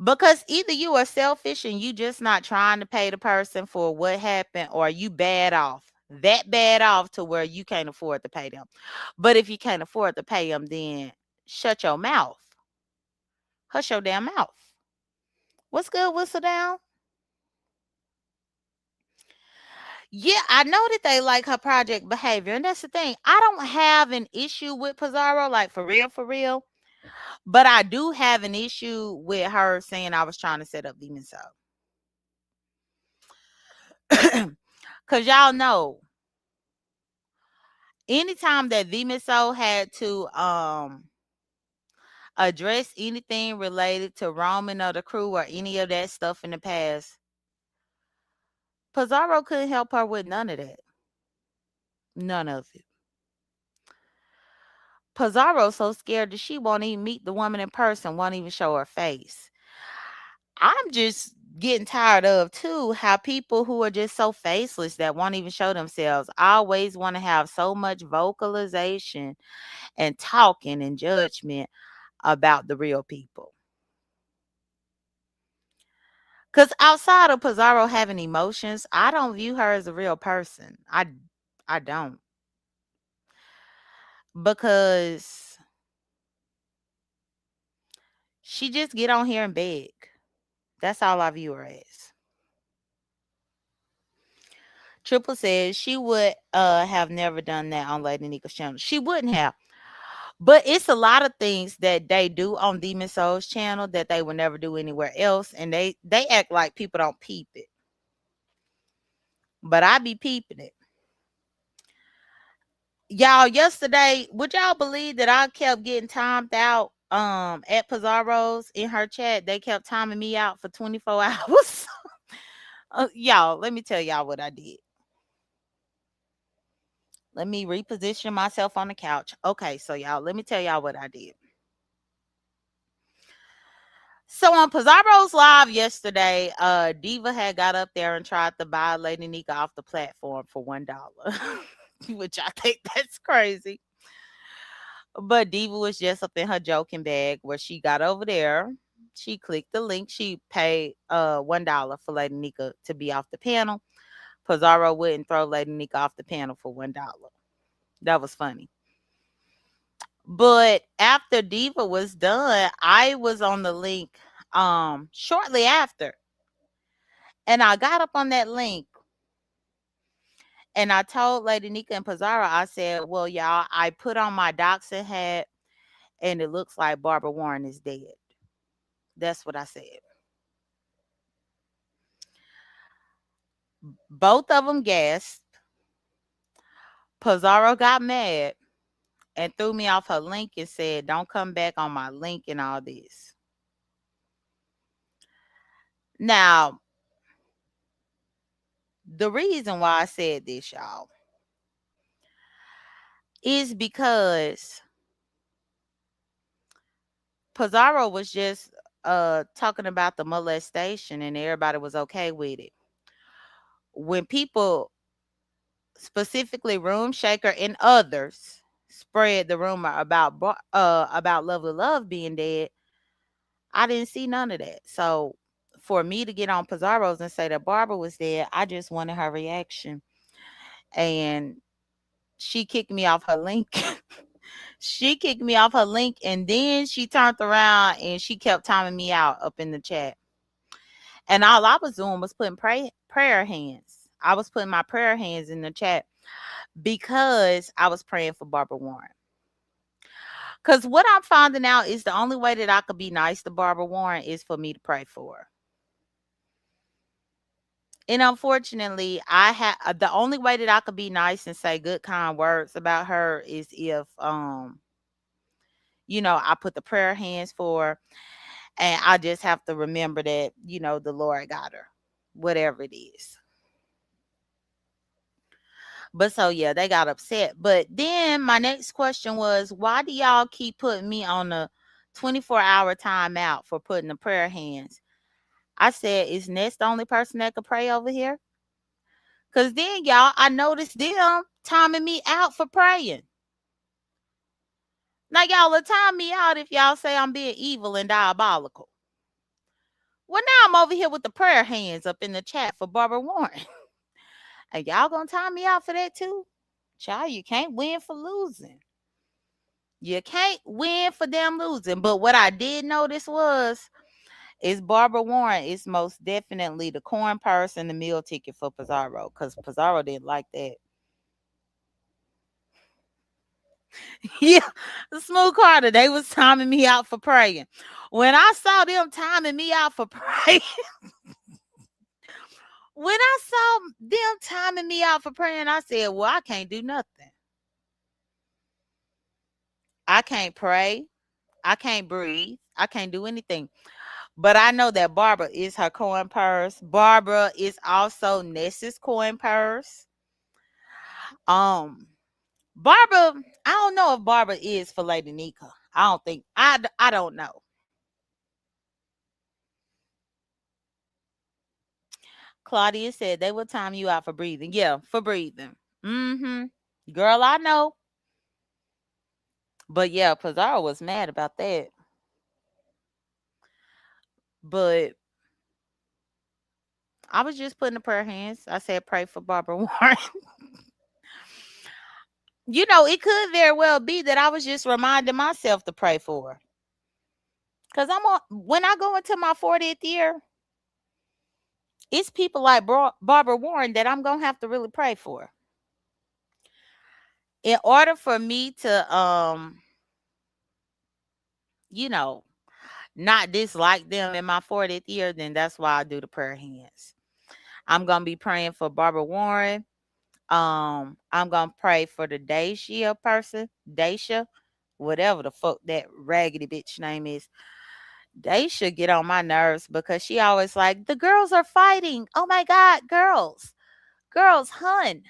Because either you are selfish and you just not trying to pay the person for what happened, or you bad off. That bad off to where you can't afford to pay them. But if you can't afford to pay them, then shut your mouth. Hush your damn mouth. What's good, Whistle Down? Yeah, I know that they like her project behavior. And that's the thing. I don't have an issue with Pizarro, like for real, for real. But I do have an issue with her saying I was trying to set up Demon Soul. Because y'all know, anytime that Demon Soul had to address anything related to Roman or the crew or any of that stuff in the past, Pizarro couldn't help her with none of that. None of it. Pizarro's so scared that she won't even meet the woman in person, won't even show her face. I'm just getting tired of too how people who are just so faceless that won't even show themselves always want to have so much vocalization and talking and judgment about the real people. Because outside of Pizarro having emotions, I don't view her as a real person. I don't. Because she just get on here and beg. That's all I view her as. Triple says she would have never done that on Lady Nika's channel. She wouldn't have. But it's a lot of things that they do on Demon Souls channel that they would never do anywhere else, and they act like people don't peep it. But I be peeping it. Y'all, yesterday, would y'all believe that I kept getting timed out at Pizarro's in her chat? They kept timing me out for 24 hours. Y'all, let me tell y'all what I did. Let me reposition myself on the couch. Okay, so y'all, let me tell y'all what I did. So on Pizarro's live yesterday, Diva had got up there and tried to buy Lady Nika off the platform for $1, which I think that's crazy. But Diva was just up in her joking bag where she got over there. She clicked the link. She paid $1 for Lady Nika to be off the panel. Pizarro wouldn't throw Lady Nika off the panel for $1. That was funny. But after Diva was done, I was on the link shortly after. And I got up on that link and I told Lady Nika and Pizarro, I said, well, y'all, I put on my doxing hat and it looks like Barbara Warren is dead. That's what I said. Both of them gasped. Pizarro got mad and threw me off her link and said, don't come back on my link and all this. Now, the reason why I said this, y'all, is because Pizarro was just talking about the molestation and everybody was okay with it. When people, specifically Room Shaker and others, spread the rumor about Lovely Love being dead, I didn't see none of that. So for me to get on Pizarro's and say that Barbara was dead, I just wanted her reaction. And she kicked me off her link. She kicked me off her link and then she turned around and she kept timing me out up in the chat. And all I was doing was putting prayer hands. I was putting my prayer hands in the chat because I was praying for Barbara Warren. Because what I'm finding out is the only way that I could be nice to Barbara Warren is for me to pray for her. And unfortunately, I had the only way that I could be nice and say good, kind words about her is if I put the prayer hands for her, and I just have to remember that, the Lord got her, whatever it is. But so yeah, they got upset. But then my next question was, why do y'all keep putting me on a 24-hour timeout for putting the prayer hands? I said, is Ness the only person that could pray over here? Because then, y'all, I noticed them timing me out for praying. Now, y'all will time me out if y'all say I'm being evil and diabolical. Well, now I'm over here with the prayer hands up in the chat for Barbara Warren. And y'all gonna time me out for that too? Child, you can't win for losing. You can't win for them losing. But what I did notice is Barbara Warren is most definitely the coin purse and the meal ticket for Pizarro, because Pizarro didn't like that. Yeah, the Smooth Carter, they was timing me out for praying. When I saw them timing me out for praying, when I saw them timing me out for praying, I said, well, I can't do nothing. I can't pray. I can't breathe. I can't do anything. But I know that Barbara is her coin purse. Barbara is also Ness's coin purse. Barbara, I don't know if Barbara is for Lady Nika. I don't think. I don't know. Claudia said they will time you out for breathing. Yeah, for breathing. Mm-hmm. Girl, I know. But yeah, Pizarro was mad about that. But I was just putting the prayer hands. I said pray for Barbara Warren. It could very well be that I was just reminding myself to pray for her. Because when I go into my 40th year, it's people like Barbara Warren that I'm going to have to really pray for. In order for me to you know, not dislike them in my 40th year, then that's why I do the prayer hands. I'm gonna be praying for Barbara Warren. I'm gonna pray for the Daisha person, Daisha, whatever the fuck that raggedy bitch name is. Daisha get on my nerves because she always like the girls are fighting. Oh my god, girls, hun,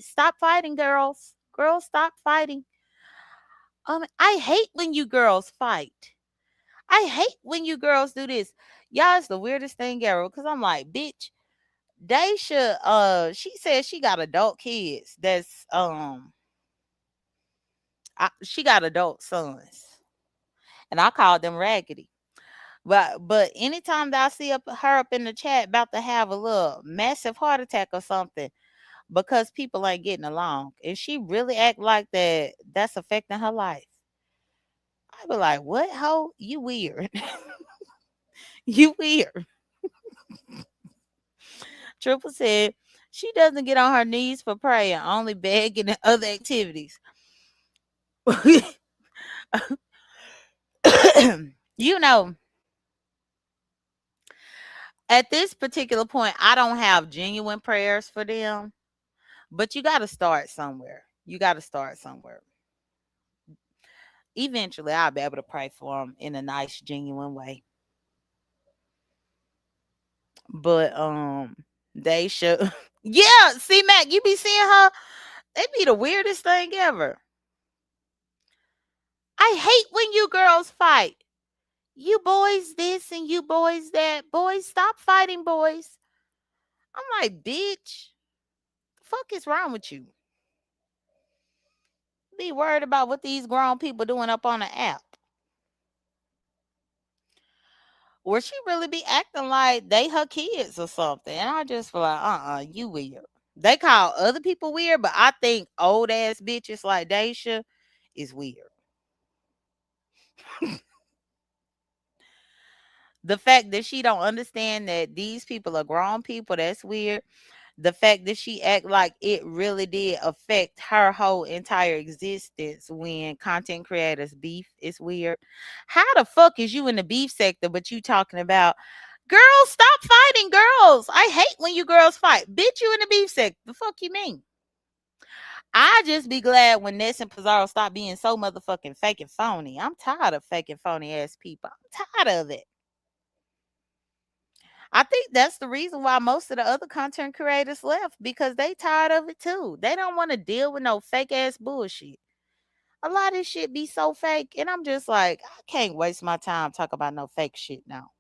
stop fighting, girls, stop fighting. I hate when you girls fight. I hate when you girls do this. Y'all, it's the weirdest thing ever. Cause I'm like, bitch, Daisha, she says she got adult kids. She got adult sons, and I call them raggedy. But anytime that I see her up in the chat about to have a little massive heart attack or something because people ain't getting along, and she really act like that's affecting her life. I be like, what hoe? You weird. You weird. Triple said she doesn't get on her knees for prayer, only begging and other activities. You know, at this particular point, I don't have genuine prayers for them, but you got to start somewhere. You got to start somewhere. Eventually, I'll be able to pray for them in a nice, genuine way. But they should. Yeah, see, Mac, you be seeing her. They be the weirdest thing ever. I hate when you girls fight. You boys this and you boys that. Boys, stop fighting, boys. I'm like, bitch, the fuck is wrong with you? Be worried about what these grown people doing up on the app. Or she really be acting like they her kids or something. And I just feel like, you weird. They call other people weird, but I think old ass bitches like Daisha is weird. The fact that she don't understand that these people are grown people, that's weird. The fact that she act like it really did affect her whole entire existence when content creators beef is weird. How the fuck is you in the beef sector, but you talking about girls stop fighting girls? I hate when you girls fight. Bitch, you in the beef sector. The fuck you mean? I just be glad when Ness and Pizarro stop being so motherfucking fake and phony. I'm tired of fake and phony ass people. I'm tired of it. I think that's the reason why most of the other content creators left because they tired of it too. They don't want to deal with no fake ass bullshit. A lot of this shit be so fake, and I'm just like, I can't waste my time talking about no fake shit now.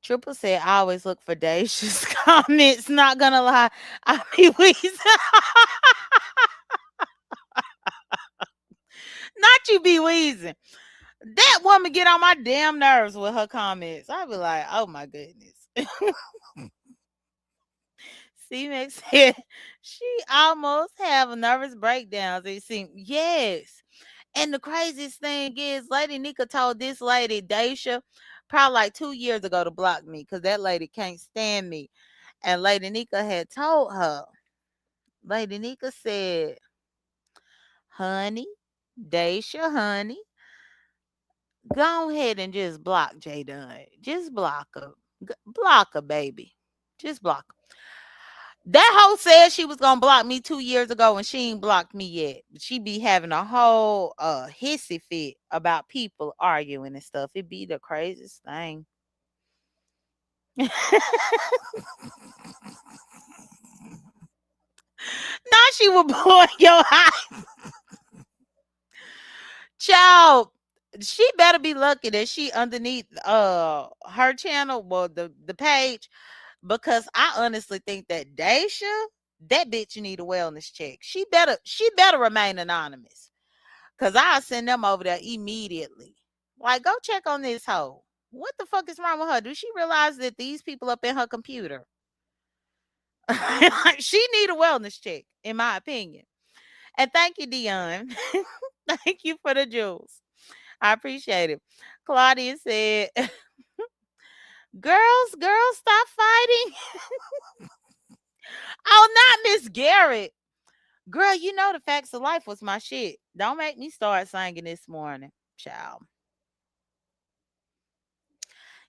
Triple said I always look for Dacia's comments. Not gonna lie, I be wheezing. Not you be wheezing. That woman get on my damn nerves with her comments. I be like, oh my goodness. C-Max said she almost have nervous breakdowns. It seemed yes. And the craziest thing is, Lady Nika told this lady, Daisha, probably like 2 years ago to block me because that lady can't stand me. And Lady Nika had told her, Lady Nika said, honey, Daisha, honey, go ahead and just block J Dunn. Just block her. Block her, baby. Just block her. That hoe said she was gonna block me 2 years ago and she ain't blocked me yet. She be having a whole hissy fit about people arguing and stuff. It be the craziest thing. Now she will blow your eye. Child, she better be lucky that she underneath her channel, well, the page, because I honestly think that Daisha, that bitch need a wellness check. She better remain anonymous. Cause I'll send them over there immediately. Like, go check on this hoe. What the fuck is wrong with her? Do she realize that these people up in her computer? She need a wellness check, in my opinion. And thank you, Dion. Thank you for the jewels. I appreciate it. Claudia said, girls, stop fighting. Oh, not Miss Garrett. Girl, you know the facts of life was my shit. Don't make me start singing this morning, child.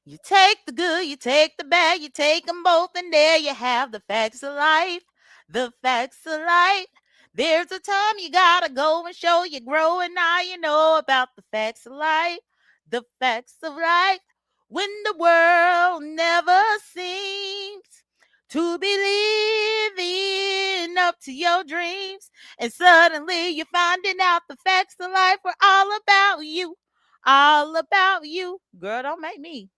You take the good, you take the bad, you take them both, and there you have the facts of life. The facts of life. There's a time you gotta go and show you grow, and now you know about the facts of life. The facts of life. When the world never seems to be living up to your dreams, and suddenly you're finding out the facts of life were all about you. All about you. Girl, don't make me.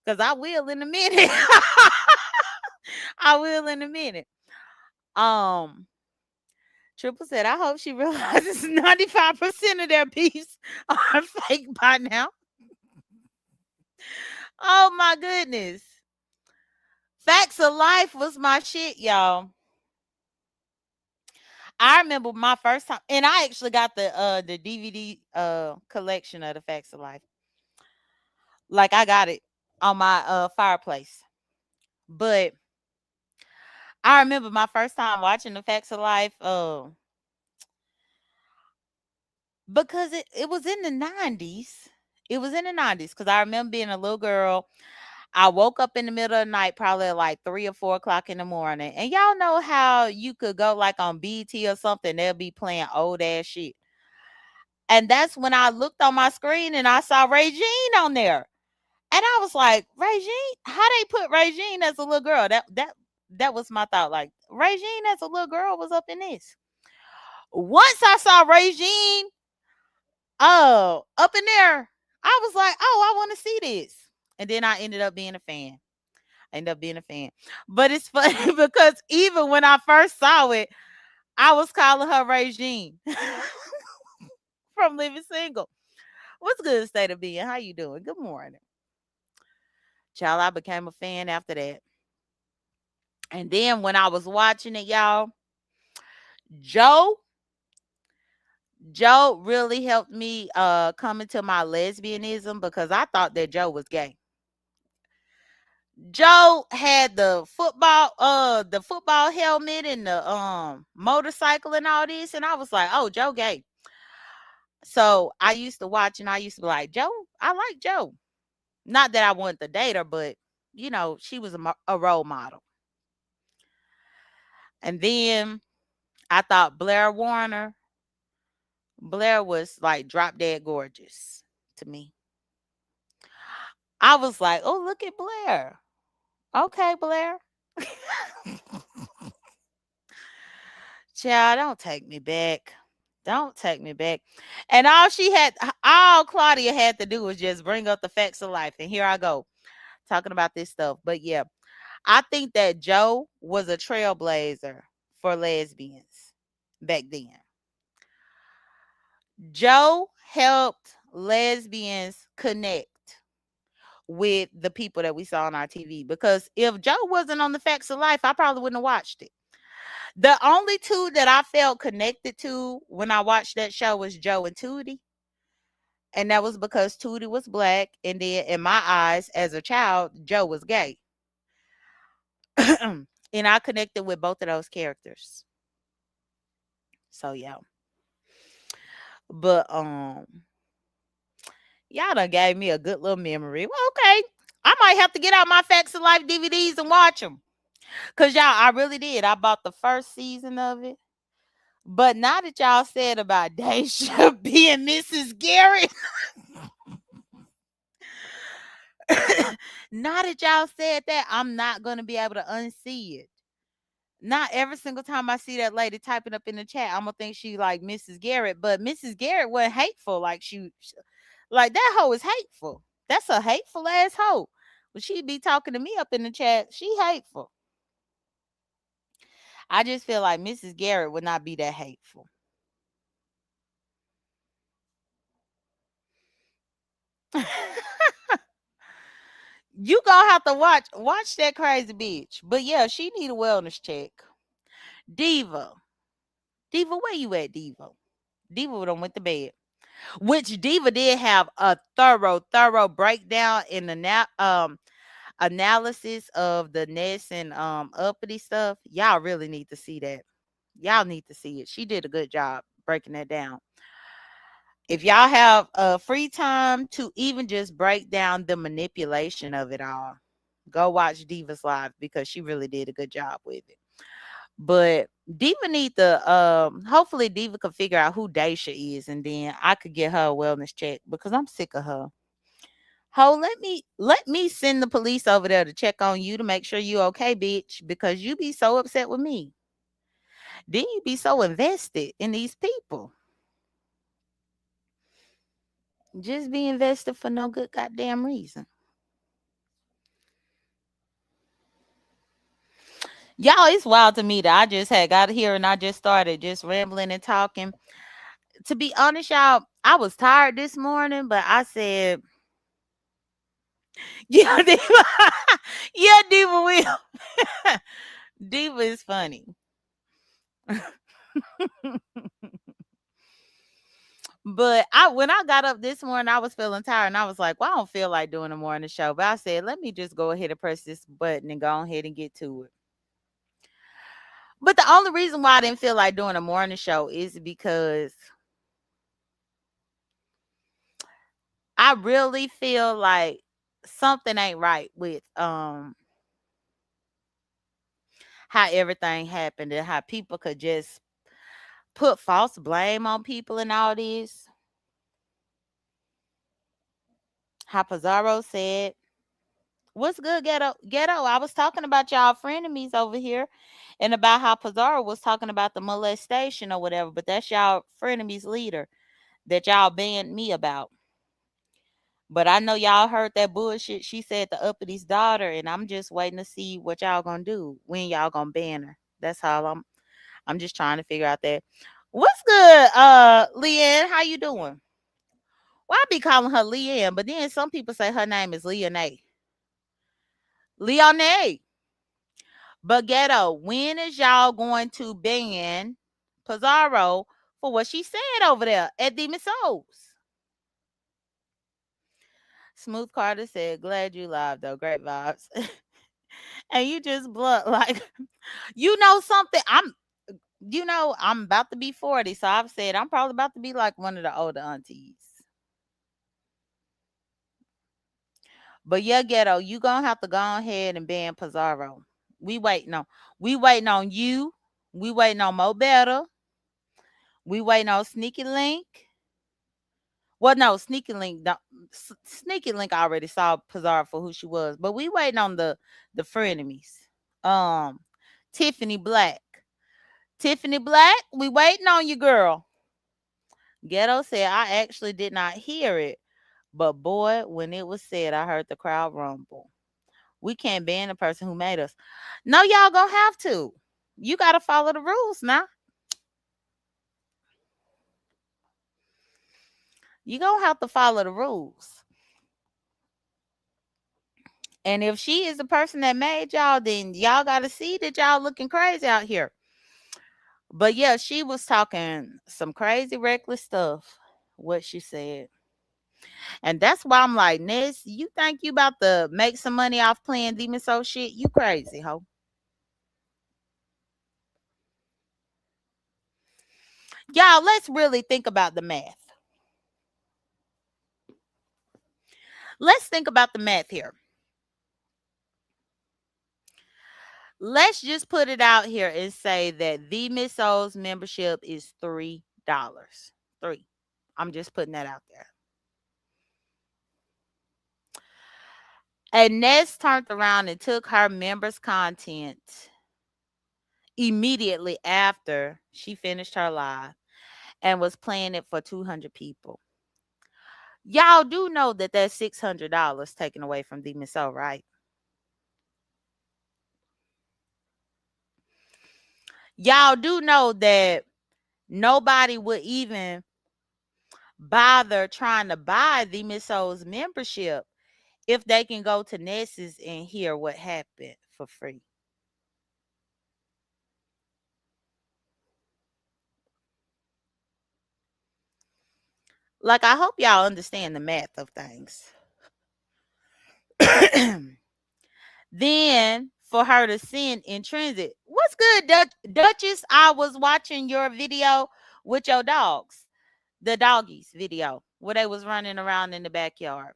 Cause I will in a minute. I will in a minute. Um, Triple said, I hope she realizes 95% of their beefs are fake by now. Oh my goodness. Facts of Life was my shit, y'all. I remember my first time, and I actually got the DVD collection of the Facts of Life. Like I got it on my fireplace. But I remember my first time watching the Facts of Life. Because it was in the 90s. It was in the 90s because I remember being a little girl. I woke up in the middle of the night, probably at like 3 or 4 o'clock in the morning. And y'all know how you could go like on BT or something, they'll be playing old ass shit. And that's when I looked on my screen and I saw Regine on there. And I was like, Regine? How they put Regine as a little girl? That was my thought. Like, Regine as a little girl was up in this. Once I saw Regine up in there, I was like, oh, I want to see this. And then I ended up being a fan. I ended up being a fan. But it's funny because even when I first saw it, I was calling her Regine from Living Single. What's good, state of being? How you doing? Good morning. Child, I became a fan after that. And then when I was watching it, y'all, Joe, Joe really helped me come into my lesbianism because I thought that Joe was gay. Joe had the football helmet and the motorcycle and all this, and I was like, oh, Joe gay. So I used to watch and I used to be like, Joe, I like Joe. Not that I wanted to date her, but you know, she was a role model. And then I thought Blair was like drop dead gorgeous to me. I was like, oh, look at Blair. Okay, Blair. Child, don't take me back. Don't take me back. And all Claudia had to do was just bring up the facts of life. And here I go talking about this stuff. But yeah, I think that Joe was a trailblazer for lesbians back then. Joe helped lesbians connect with the people that we saw on our TV. Because if Joe wasn't on the facts of life, I probably wouldn't have watched it. The only two that I felt connected to when I watched that show was Joe and Tootie. And that was because Tootie was black. And then in my eyes, as a child, Joe was gay. And I connected with both of those characters. So yeah. But y'all done gave me a good little memory. Well, okay. I might have to get out my Facts of Life DVDs and watch them. Cause y'all, I really did. I bought the first season of it. But now that y'all said about Daisha being Mrs. Garrett, now that y'all said that, I'm not gonna be able to unsee it. Not every single time I see that lady typing up in the chat, I'm gonna think she like Mrs. Garrett, but Mrs. Garrett wasn't hateful. Like that hoe is hateful. That's a hateful ass hoe. When she be talking to me up in the chat, she hateful. I just feel like Mrs. Garrett would not be that hateful. You gonna have to watch that crazy bitch. But yeah, she need a wellness check. Diva. Diva, where you at, Diva? Diva done went to bed. Which Diva did have a thorough breakdown in the analysis of the Ness and uppity stuff. Y'all really need to see that. Y'all need to see it. She did a good job. breaking that down. If y'all have free time to even just break down the manipulation of it all, go watch Diva's live because she really did a good job with it. But Diva need to hopefully Diva could figure out who Daisha is, and then I could get her a wellness check because I'm sick of her. Ho, let me send the police over there to check on you to make sure you okay, bitch, because you be so upset with me. Then you be so invested in these people. Just be invested for no good goddamn reason. Y'all, it's wild to me that I just had got here and I just started just rambling and talking. To be honest, y'all, I was tired this morning, but I said, yeah, Diva, yeah, Diva will. Diva is funny. But when I got up this morning, I was feeling tired and I was like, well, I don't feel like doing a morning show. But I said, let me just go ahead and press this button and go ahead and get to it. But the only reason why I didn't feel like doing a morning show is because I really feel like something ain't right with how everything happened and how people could just put false blame on people and all this. How Pizarro said, what's good, ghetto? Ghetto. I was talking about y'all frenemies over here and about how Pizarro was talking about the molestation or whatever, but that's y'all frenemies leader that y'all banned me about. But I know y'all heard that bullshit she said to Uppity daughter, and I'm just waiting to see what y'all gonna do when y'all gonna ban her. That's all I'm just trying to figure out that. What's good, Leanne? How you doing? Well, I be calling her Leanne, but then some people say her name is Leonae. Leonae. But ghetto, when is y'all going to ban Pizarro for what she said over there at Demon Souls? Smooth Carter said, glad you live though. Great vibes. And you just blunt like you know something. I'm about to be 40, so I've said I'm probably about to be like one of the older aunties. But yeah, ghetto, you gonna have to go ahead and ban Pizarro. We waiting on we waiting on you. We waiting on Mo Better. We waiting on Sneaky Link. Well, no, Sneaky Link already saw Pizarro for who she was, but we waiting on the frenemies. Um, Tiffany Black. Tiffany Black, we waiting on you, girl. Ghetto said I actually did not hear it, but boy, when it was said, I heard the crowd rumble. We can't ban the person who made us. No, y'all gonna have to. You gotta follow the rules now. You gonna have to follow the rules. And if she is the person that made y'all, then y'all gotta see that y'all looking crazy out here. But yeah, she was talking some crazy reckless stuff. What she said. And that's why I'm like, Ness, you think you about to make some money off playing Demon Soul shit? You crazy, ho. Y'all, let's really think about the math. Let's think about the math here. Let's just put it out here and say that the Miss Souls membership is $3. Three. I'm just putting that out there. And Ness turned around and took her members' content immediately after she finished her live and was playing it for 200 people. Y'all do know that that's $600 taken away from the Miss O, right? Y'all do know that nobody would even bother trying to buy the Miss O's membership if they can go to Ness's and hear what happened for free. Like, I hope y'all understand the math of things. Then for her to send intrinsic, what's good, Duchess? I was watching your video with your dogs. The doggies video where they was running around in the backyard.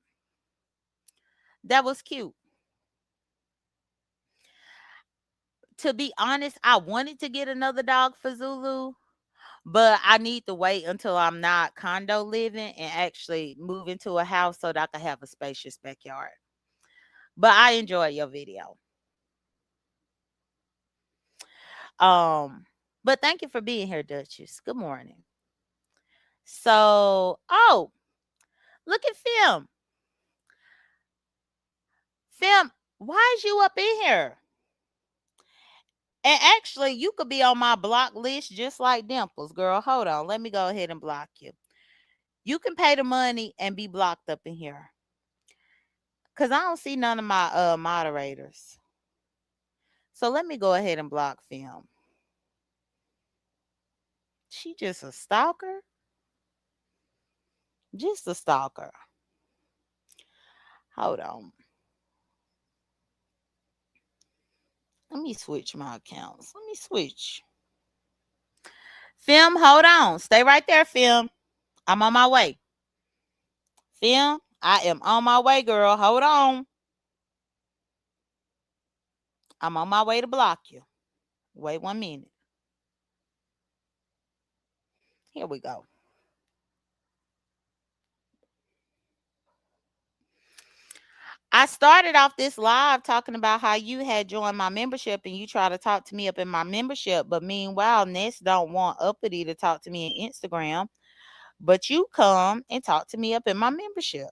That was cute. To be honest, I wanted to get another dog for Zulu, but I need to wait until I'm not condo living and actually move into a house so that I can have a spacious backyard. But I enjoy your video. Um, but thank you for being here, Duchess. Good morning. So, oh, look at Film. Film, why is you up in here? And actually, you could be on my block list just like Dimples, girl. Hold on. Let me go ahead and block you. You can pay the money and be blocked up in here. Cause I don't see none of my moderators. So let me go ahead and block Film. She just a stalker? Just a stalker. Hold on. Let me switch my accounts. Let me switch. Film, hold on. Stay right there, Film. I'm on my way. Film, I am on my way, girl. Hold on. I'm on my way to block you. Wait 1 minute. Here we go. I started off this live talking about how you had joined my membership and you try to talk to me up in my membership. But meanwhile, Ness don't want Uppity to talk to me in Instagram. But you come and talk to me up in my membership.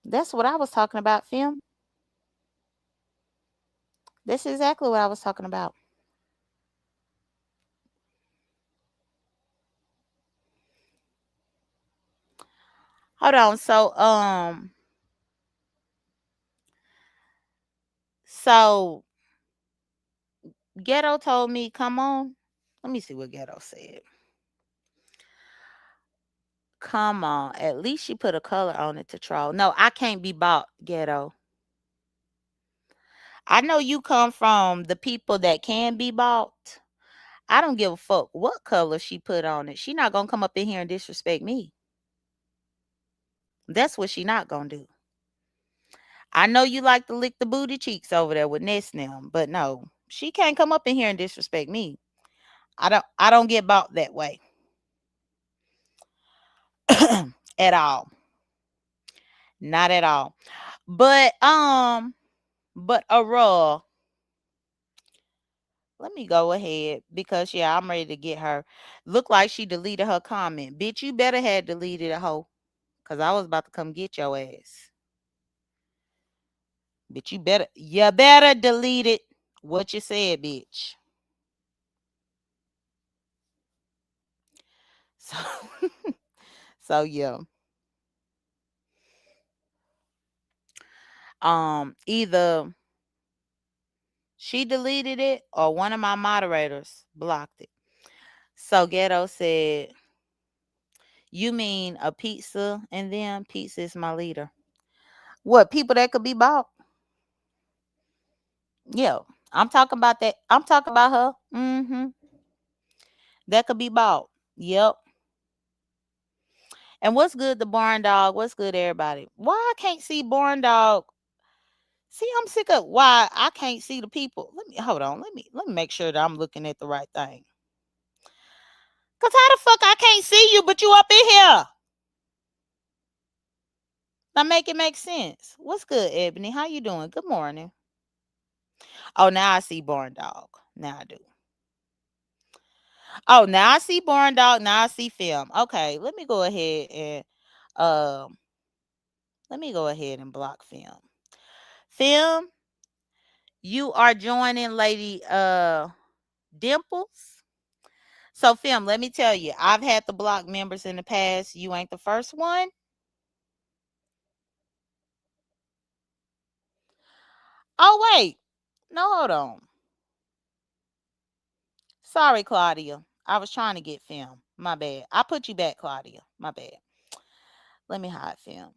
That's what I was talking about, Film. That's exactly what I was talking about. Hold on. So Ghetto told me, come on. Let me see what Ghetto said. Come on. At least she put a color on it to troll. No, I can't be bought, Ghetto. I know you come from the people that can be bought. I don't give a fuck what color she put on it. She not gonna come up in here and disrespect me. That's what she not gonna do. I know you like to lick the booty cheeks over there with Ness now, but no, she can't come up in here and disrespect me. I don't get bought that way. At all. Not at all. But Aurora, let me go ahead because yeah, I'm ready to get her. Look like she deleted her comment. Bitch, you better had deleted a hoe. Cause I was about to come get your ass. But you better delete it. What you said, bitch. So so yeah. Either she deleted it or one of my moderators blocked it. So Ghetto said, you mean a pizza and then pizza is my leader. What, people that could be bought? Yeah. I'm talking about that. I'm talking about her. Mm-hmm. That could be bought. Yep. And what's good, the barn dog? What's good, everybody? Why I can't see barn dog? See, I'm sick of why I can't see the people. Let me hold on. Let me make sure that I'm looking at the right thing. Cause how the fuck I can't see you, but you up in here? Now make it make sense. What's good, Ebony? How you doing? Good morning. Oh, now I see barn dog. Now I do. Oh, now I see barn dog. Now I see Film. Okay, um let me go ahead and block Film. Film, you are joining Lady Dimples. So Film, let me tell you, I've had to block members in the past. You ain't the first one. Oh wait. No, hold on. Sorry, Claudia. I was trying to get Film. My bad. I put you back, Claudia. My bad. Let me hide Film.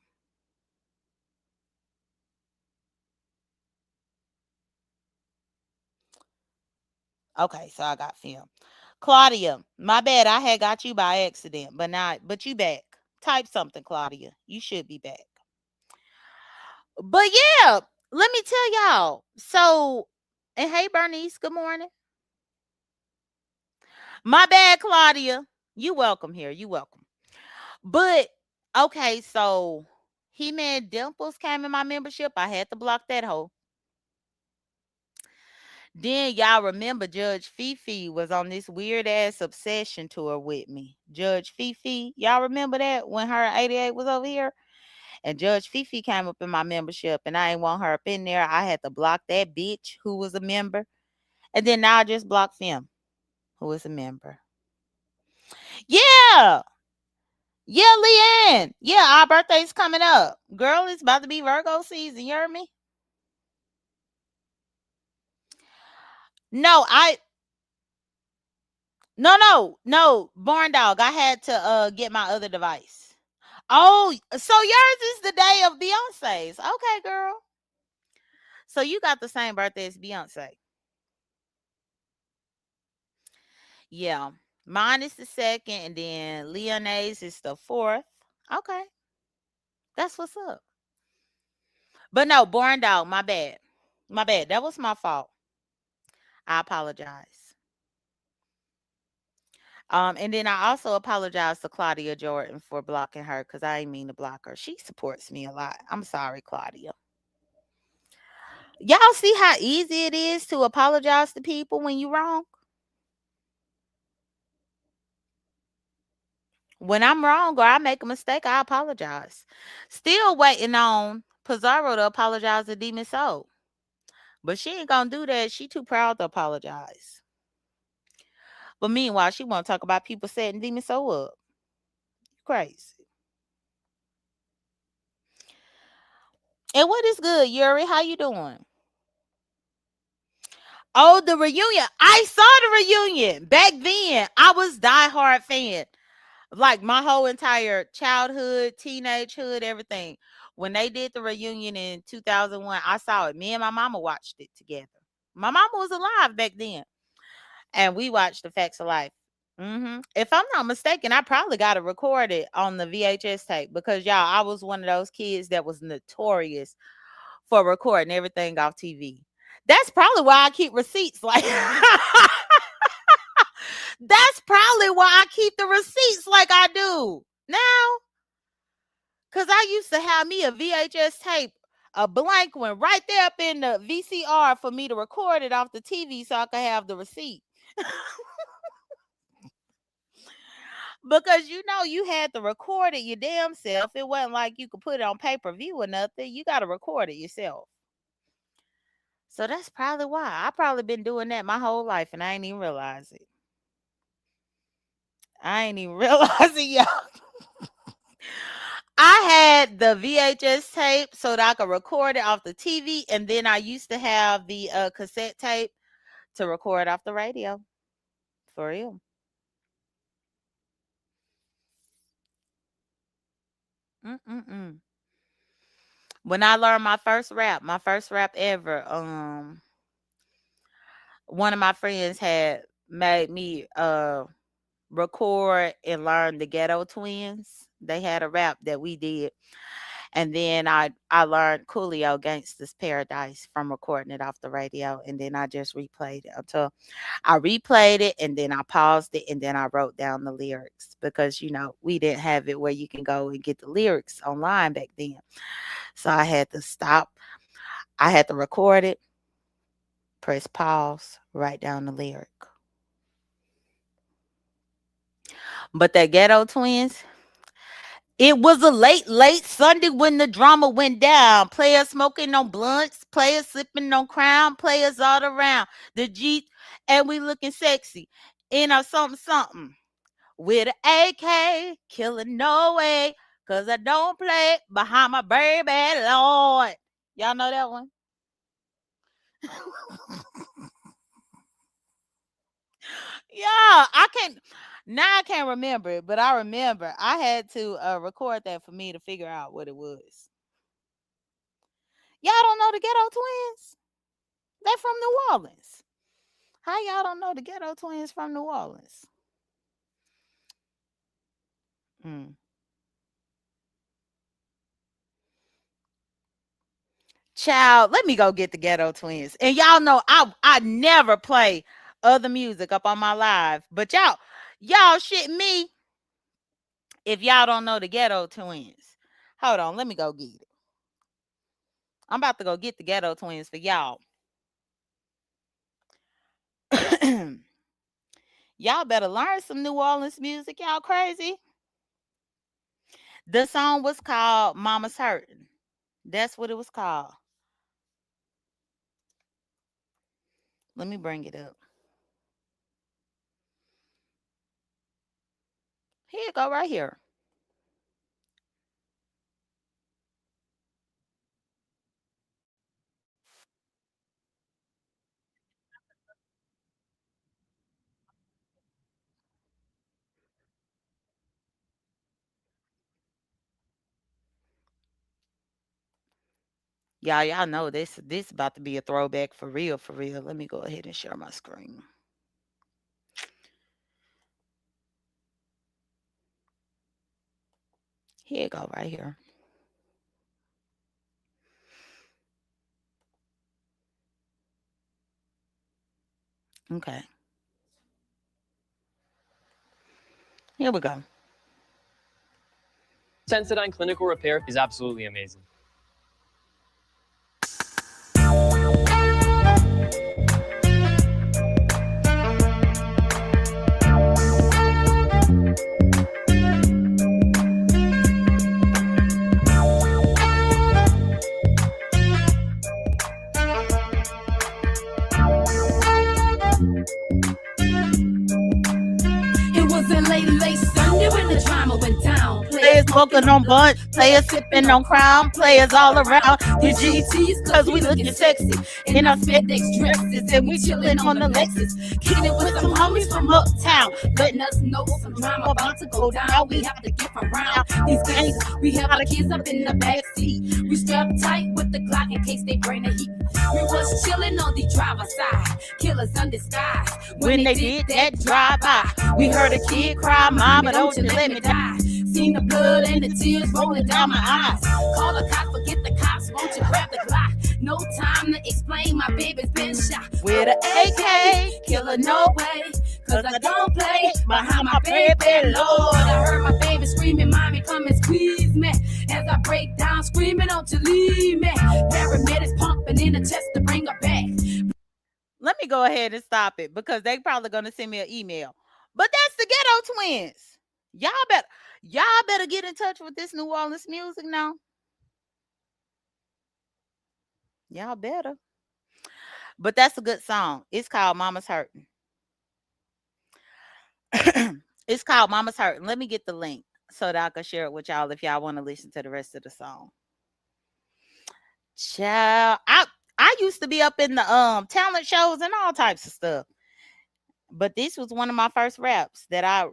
Okay, so I got Film. Claudia, my bad. I had got you by accident, but you back. Type something, Claudia. You should be back. But yeah, let me tell y'all. So, and hey, Bernice, good morning. My bad, Claudia. You welcome here. You welcome. But okay, so He Man Dimples came in my membership. I had to block that hoe. Then y'all remember Judge Fifi was on this weird ass obsession tour with me. Judge Fifi, y'all remember that when her 88 was over here? And Judge Fifi came up in my membership and I ain't want her up in there. I had to block that bitch who was a member. And then now I just blocked Fim, who is a member. Yeah. Yeah, Leanne. Yeah, our birthday's coming up. Girl, it's about to be Virgo season. You heard me? No, no. Born dog. I had to get my other device. Oh, so yours is the day of Beyonce's. Okay, girl. So you got the same birthday as Beyonce. Yeah. Mine is the second, and then Leonaise is the fourth. Okay. That's what's up. But no, born dog, my bad. My bad. That was my fault. I apologize. And then I also apologize to Claudia Jordan for blocking her because I ain't mean to block her. She supports me a lot. I'm sorry, Claudia. Y'all see how easy it is to apologize to people when you wrong? When I'm wrong or I make a mistake, I apologize. Still waiting on Pizarro to apologize to Demon Soul. But she ain't gonna do that. She too proud to apologize. But meanwhile, she wanna talk about people setting Demon Soul up. Crazy. And what is good, Yuri? How you doing? Oh, the reunion. I saw the reunion. Back then, I was diehard fan. Like my whole entire childhood, teenagehood, everything. When they did the reunion in 2001, I saw it. Me and my mama watched it together. My mama was alive back then, and we watched The Facts of Life. If I'm not mistaken, I probably got it recorded on the VHS tape because y'all, I was one of those kids that was notorious for recording everything off TV. That's probably why I keep receipts. Like that's probably why I keep the receipts like I do now. Cause I used to have me a VHS tape, a blank one right there up in the VCR for me to record it off the TV so I could have the receipt. Because you had to record it your damn self. It wasn't like you could put it on pay-per-view or nothing. You gotta record it yourself. So that's probably why. I probably been doing that my whole life and I ain't even realize it. I ain't even realize it, y'all. I had the VHS tape so that I could record it off the TV, and then I used to have the cassette tape to record off the radio. For real. Mm-mm-mm. When I learned my first rap ever, one of my friends had made me record and learn the Ghetto Twins. They had a rap that we did. And then I learned Coolio Gangsta's Paradise from recording it off the radio. And then I just replayed it until I replayed it and then I paused it and then I wrote down the lyrics because, we didn't have it where you can go and get the lyrics online back then. So I had to stop. I had to record it, press pause, write down the lyric. But that Ghetto Twins, it was a late, late Sunday when the drama went down. Players smoking on blunts, players sipping on crown, players all around the Jeep, and we looking sexy in a something something with an AK, killing no way, cause I don't play behind my baby Lord. Y'all know that one? Yeah, I can't remember it, but I remember I had to record that for me to figure out what it was. Y'all don't know the Ghetto Twins? They're from New Orleans. How y'all don't know the Ghetto Twins from New Orleans? Mm. Child, let me go get the Ghetto Twins. And y'all know I never play other music up on my live, but y'all shit me if y'all don't know the Ghetto Twins. Hold on, let me go get it. I'm about to go get the Ghetto Twins for y'all. Y'all better learn some New Orleans music. Y'all crazy. The song was called Mama's Hurtin'. That's what it was called. Let me bring it up. Here you go, right here. Y'all know this about to be a throwback for real, for real. Let me go ahead and share my screen. Here you go, right here. Okay. Here we go. Sensodyne Clinical Repair is absolutely amazing. It was a late Sunday when the drama went down. Players smoking on blunt, players sipping on crown, players all around. The GTs, cause we looking sexy in our spandex dresses, and we chilling on the Lexus, kicking it with some homies from uptown, letting us know some drama about to go down. We have to get around these gangs. We have our kids up in the back seat. We strapped tight with the Glock in case they bring the heat. We was chilling on the driver's side, killers undisguised. When they did that drive-by, we heard a kid cry, "Mama, don't you let me die." Seen the blood and the tears rolling down my eyes. Call the cops, forget the cops, won't you grab the Glock? No time to explain, my baby's been shot with an AK, killer, no way, cause I don't play behind my baby, Lord. I heard my baby screaming, "Mommy, come and squeeze me," as I break down, screaming, "Don't you leave me." Paramedics pumping in the chest to bring her back. Let me go ahead and stop it because they probably gonna send me an email. But that's the Ghetto Twins. Y'all better get in touch with this New Orleans music now. Y'all better. But that's a good song. It's called Mama's Hurtin'. It's called Mama's Hurtin'. Let me get the link so that I can share it with y'all if y'all want to listen to the rest of the song. Child, I used to be up in the talent shows and all types of stuff. But this was one of my first raps that I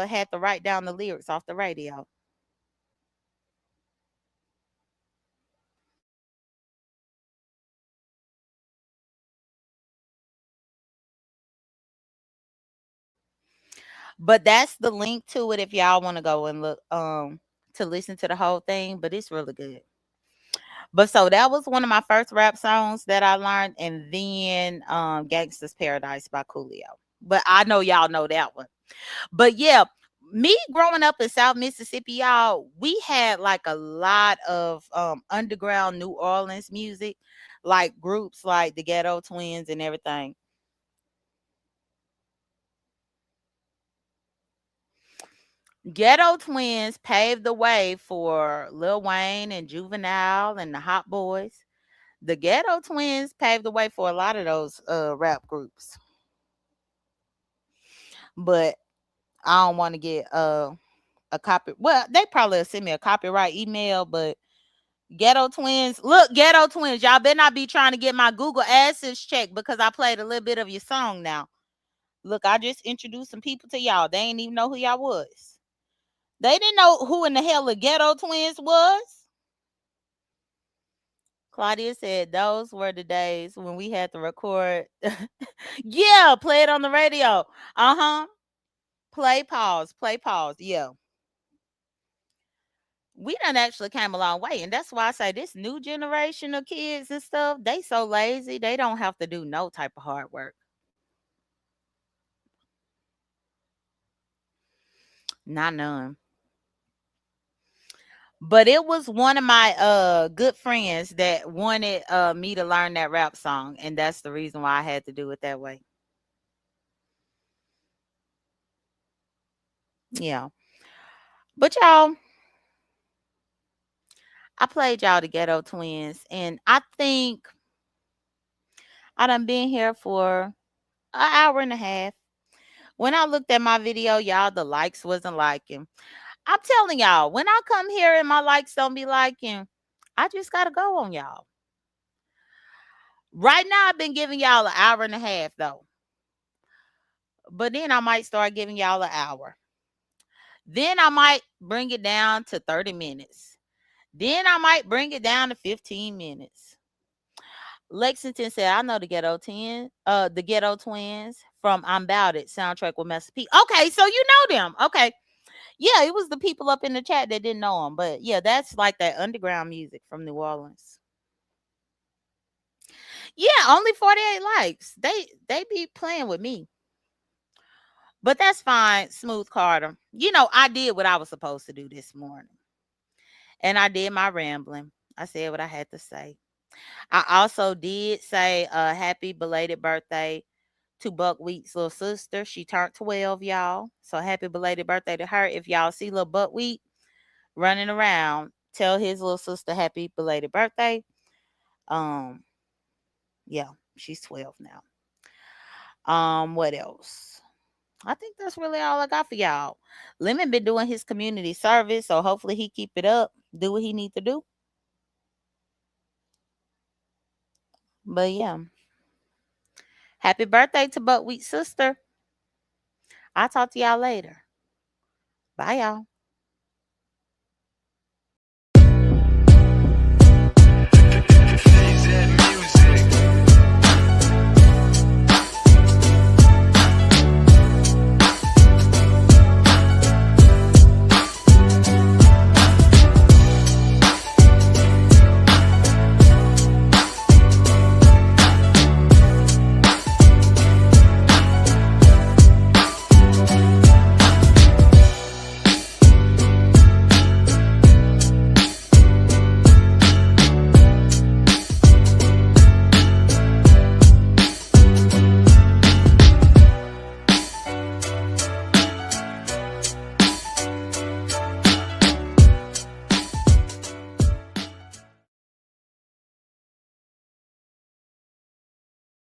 had to write down the lyrics off the radio. But that's the link to it if y'all want to go and look to listen to the whole thing, but it's really good. But so that was one of my first rap songs that I learned, and then Gangsta's Paradise by Coolio. But I know y'all know that one. But yeah, me growing up in South Mississippi, y'all, we had like a lot of underground New Orleans music, like groups like the Ghetto Twins and everything. Ghetto Twins paved the way for Lil Wayne and Juvenile and the Hot Boys. The Ghetto Twins paved the way for a lot of those rap groups. But I don't want to get a copy. Well, they probably send me a copyright email, but Ghetto Twins, look, Ghetto Twins, y'all better not be trying to get my Google AdSense check because I played a little bit of your song now. Look, I just introduced some people to y'all. They ain't even know who y'all was. They didn't know who in the hell the Ghetto Twins was. Claudia said those were the days when we had to record. Yeah, play it on the radio. Uh-huh. Play pause. Play pause. Yeah. We done actually came a long way. And that's why I say this new generation of kids and stuff, they so lazy, they don't have to do no type of hard work. Not none. But it was one of my good friends that wanted me to learn that rap song, and that's the reason why I had to do it that way. Yeah. But y'all, I played y'all the Ghetto Twins, and I think I done been here for an hour and a half. When I looked at my video, y'all, the likes wasn't liking. I'm telling y'all, when I come here and my likes don't be liking, I just gotta go on y'all. Right now, I've been giving y'all an hour and a half though. But then I might start giving y'all an hour. Then I might bring it down to 30 minutes. Then I might bring it down to 15 minutes. Lexington said, I know the Ghetto Twins from I'm Bout It soundtrack with Master P. Okay, so you know them. Okay. Yeah, it was the people up in the chat that didn't know them. But yeah, that's like that underground music from New Orleans. Yeah, only 48 likes. They be playing with me. But that's fine, Smooth Carter. You know, I did what I was supposed to do this morning. And I did my rambling. I said what I had to say. I also did say happy belated birthday to Buckwheat's little sister. She turned 12, y'all. So happy belated birthday to her. If y'all see little Buckwheat running around, tell his little sister happy belated birthday. Yeah, she's 12 now. What else? I think that's really all I got for y'all. Lemon been doing his community service, so hopefully he keep it up, do what he need to do. But yeah. Happy birthday to Buckwheat sister. I'll talk to y'all later. Bye, y'all.